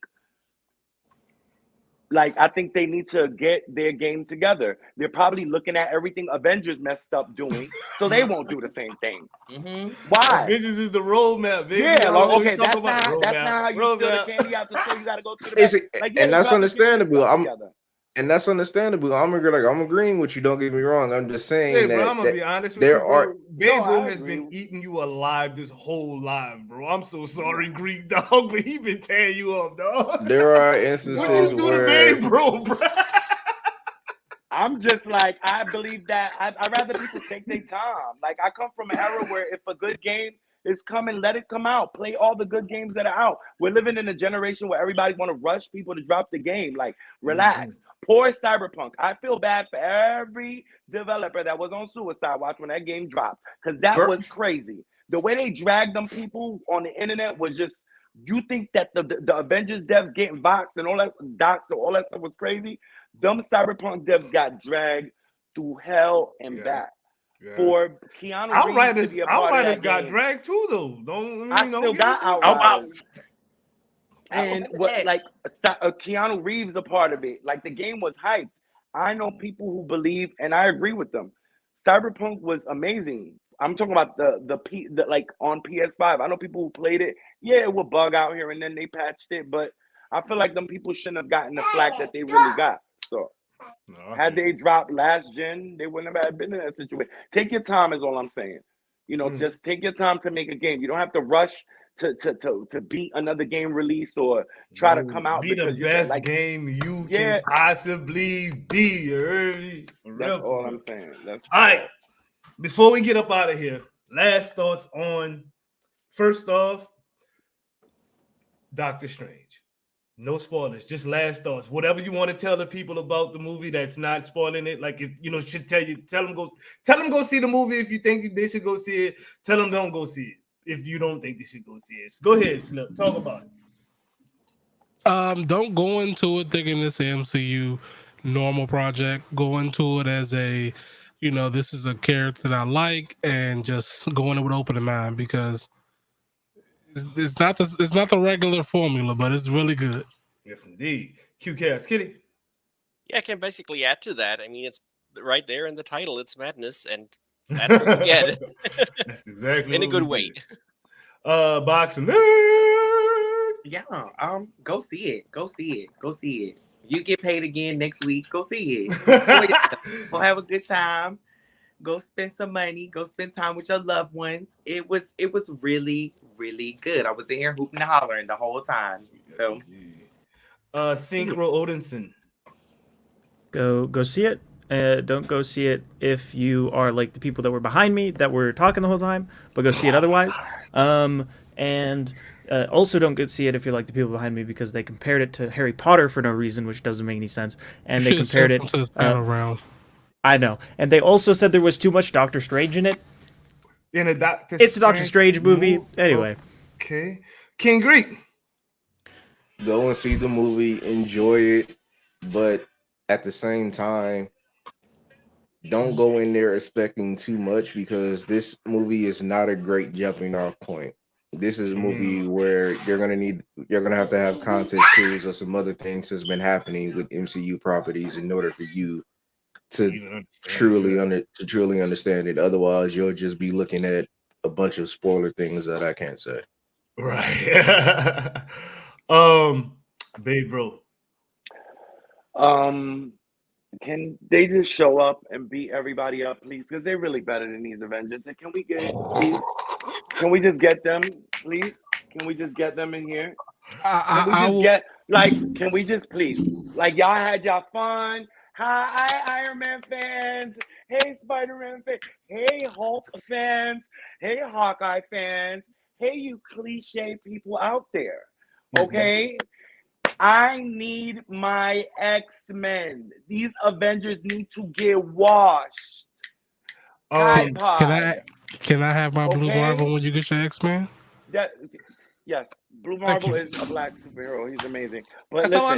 like, I think they need to get their game together. They're probably looking at everything Avengers messed up doing, so they won't do the same thing. Why? Avengers is the roadmap, baby. Yeah, okay, that's not how you steal the candy out the store. You got to go to the back. And that's understandable. And that's understandable. I'm agreeing with you. Don't get me wrong. I'm just saying that, bro, I'm gonna be honest with you, bro. Gabriel has been eating you alive this whole life, bro. I'm so sorry, Greek dog, but he been tearing you up, dog. There are instances where Babe, bro. I'm just like, I believe that I'd rather people take their time. Like, I come from an era where if a good game is coming, let it come out. Play all the good games that are out. We're living in a generation where everybody want to rush people to drop the game. Like, relax. Poor Cyberpunk. I feel bad for every developer that was on Suicide Watch when that game dropped, because that was crazy. The way they dragged them people on the internet was just, you think that the Avengers devs getting boxed and all that stuff was crazy? Them Cyberpunk devs got dragged through hell and back. Yeah. For Keanu Reeves to be a part Outriders of that got game, dragged too, though. I still got Outriders. And what, like, Keanu Reeves a part of it. Like, the game was hyped. I know people who believe, and I agree with them. Cyberpunk was amazing. I'm talking about the like on PS5. I know people who played it. Yeah, it would bug out here and then they patched it, but I feel like them people shouldn't have gotten the flack that they really got. So had they dropped last gen, they wouldn't have been in that situation. Take your time is all I'm saying. You know, just take your time to make a game. You don't have to rush to beat another game release or try to come out. Be the best game you can possibly be. You heard me? That's all I'm saying. That's all right. Before we get up out of here, last thoughts on, first off, Doctor Strange. No spoilers, just last thoughts. Whatever you want to tell the people about the movie that's not spoiling it. Like if you know, should tell them go see the movie if you think they should go see it. Tell them don't go see it if you don't think they should go see it. Go ahead, Slip. Talk about it. Don't go into it thinking it's an MCU normal project. Go into it as a, this is a character that I like, and just go in it with open mind, because it's not the regular formula, but it's really good. Yes, indeed. QCast, Kitty. Yeah, I can basically add to that. I mean, it's right there in the title. It's madness, and that's what we get. That's exactly in a what good we way. did. Boxing. Yeah, go see it. Go see it. Go see it. You get paid again next week. Go see it. Go have a good time. Go spend some money. Go spend time with your loved ones. It was really, really good. I was in here hooping and hollering the whole time. So, Synchro Odinson. Go see it. Don't go see it if you are like the people that were behind me that were talking the whole time, but go see it otherwise. And also don't go see it if you're like the people behind me, because they compared it to Harry Potter for no reason, which doesn't make any sense. And they compared it to this battle round. I know. And they also said there was too much Doctor Strange in it. It's a Doctor Strange movie. Anyway. Okay. King Greek. Go and see the movie, enjoy it, but at the same time, don't go in there expecting too much, because this movie is not a great jumping off point. This is a movie where you're gonna have to have context clues or some other things that's been happening with MCU properties in order for you to truly understand it. Otherwise, you'll just be looking at a bunch of spoiler things that I can't say. Right. Babe, bro. Can they just show up and beat everybody up, please? Because they're really better than these Avengers. And can we just get them, please? Can we just get them in here? Can we just please? Like, y'all had y'all fun. Hi, Iron Man fans. Hey, Spider-Man fans. Hey, Hulk fans. Hey, Hawkeye fans. Hey, you cliche people out there. Okay? I need my X-Men. These Avengers need to get washed. Can I have my Blue Marvel when you get your X-Men? Yes, Blue Marvel is a black superhero. He's amazing. But that's listen, all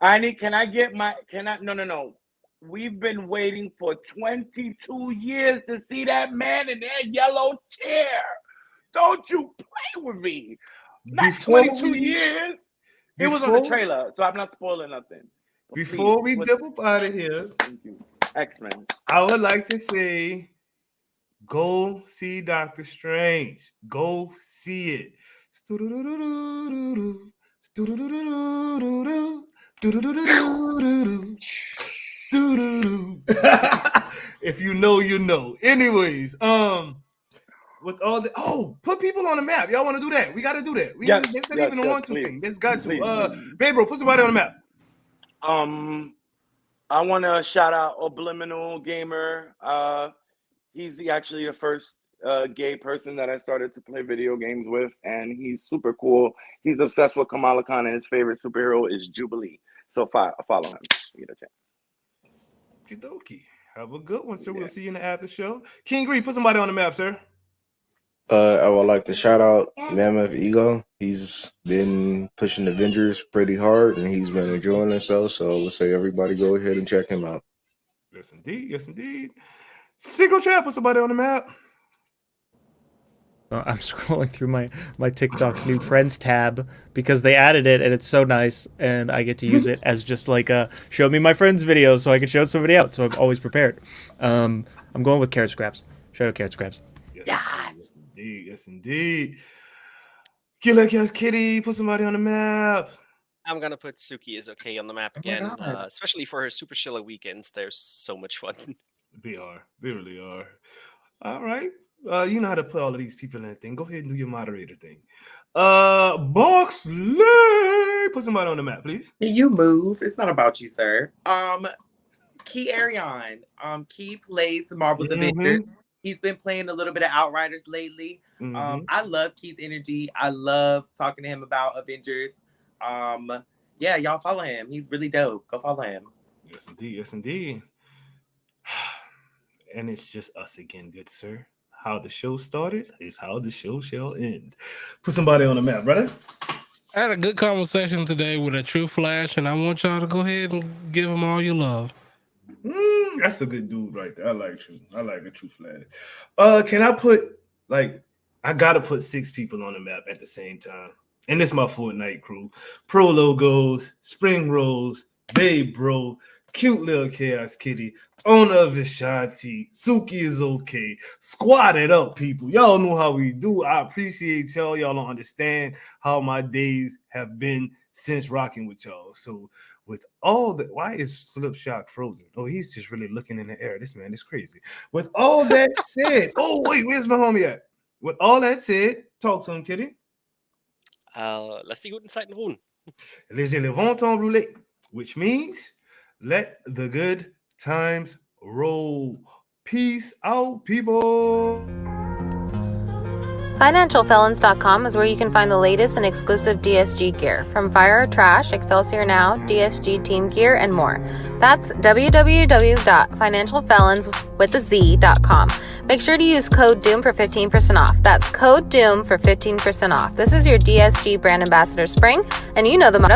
I need. No. We've been waiting for 22 years to see that man in that yellow chair. Don't you play with me. Not 22 years. It was on the trailer, so I'm not spoiling nothing. But before we dip up out of here, thank you. X-Men. I would like to say, go see Doctor Strange. Go see it. If you know, you know. Anyways, with all the put people on the map. Y'all want to do that? We got to do that. It's not even a 1-2 thing. This got to. Babe, bro, put somebody on the map. I want to shout out Obliminal Gamer. He's actually the first gay person that I started to play video games with, and he's super cool. He's obsessed with Kamala Khan, and his favorite superhero is Jubilee. So follow him. You get a chance. Okie dokie. Have a good one, sir. Yeah. We'll see you in the after show. King Green, put somebody on the map, sir. I would like to shout out Mammoth Ego. He's been pushing Avengers pretty hard, and he's been enjoying himself. So let's say everybody go ahead and check him out. Yes, indeed. Yes, indeed. Secret Chat, put somebody on the map. I'm scrolling through my TikTok new friends tab because they added it and it's so nice, and I get to use it as just like a show me my friends video so I can show somebody out. So I'm always prepared. I'm going with Carrot Scraps. Shout out Carrot Scraps. Yes, indeed. Yes, indeed. Killer Cats Kitty, put somebody on the map. I'm gonna put Suki is okay on the map again, especially for her Super Shilla weekends. They're so much fun. They are. They really are. All right. You know how to put all of these people in that thing. Go ahead and do your moderator thing. Boxley, put somebody on the map, please. You move. It's not about you, sir. Key Arion. Key plays Marvel's Avengers. He's been playing a little bit of Outriders lately. I love Key's energy. I love talking to him about Avengers. Yeah, y'all follow him. He's really dope. Go follow him. Yes, indeed. Yes, indeed. And it's just us again, good sir. How the show started is how the show shall end. Put somebody on the map, brother. I had a good conversation today with a True Flash, and I want y'all to go ahead and give him all your love. That's a good dude right there. I like you. I like a True Flash. Can I put I gotta put 6 people on the map at the same time. And it's my Fortnite crew. Pro logos, Spring Rose, Babe Bro, cute little Chaos Kitty, owner of Ashanti, Suki is okay. Squad it up, people. Y'all know how we do. I appreciate y'all. Y'all don't understand how my days have been since rocking with y'all. So with all that, why is Slip Shock frozen? Oh, he's just really looking in the air. This man is crazy. With all that said, oh wait, where's my homie at? With all that said, talk to him, Kitty. Lass die guten Zeiten ruhen. Les élevons en roulette, which means let the good times roll. Peace out, people. FinancialFelons.com is where you can find the latest and exclusive DSG gear, from Fire or Trash, Excelsior Now, DSG Team Gear, and more. That's www.financialfelons.com. Make sure to use code DOOM for 15% off. That's code DOOM for 15% off. This is your DSG brand ambassador Spring, and you know the motto.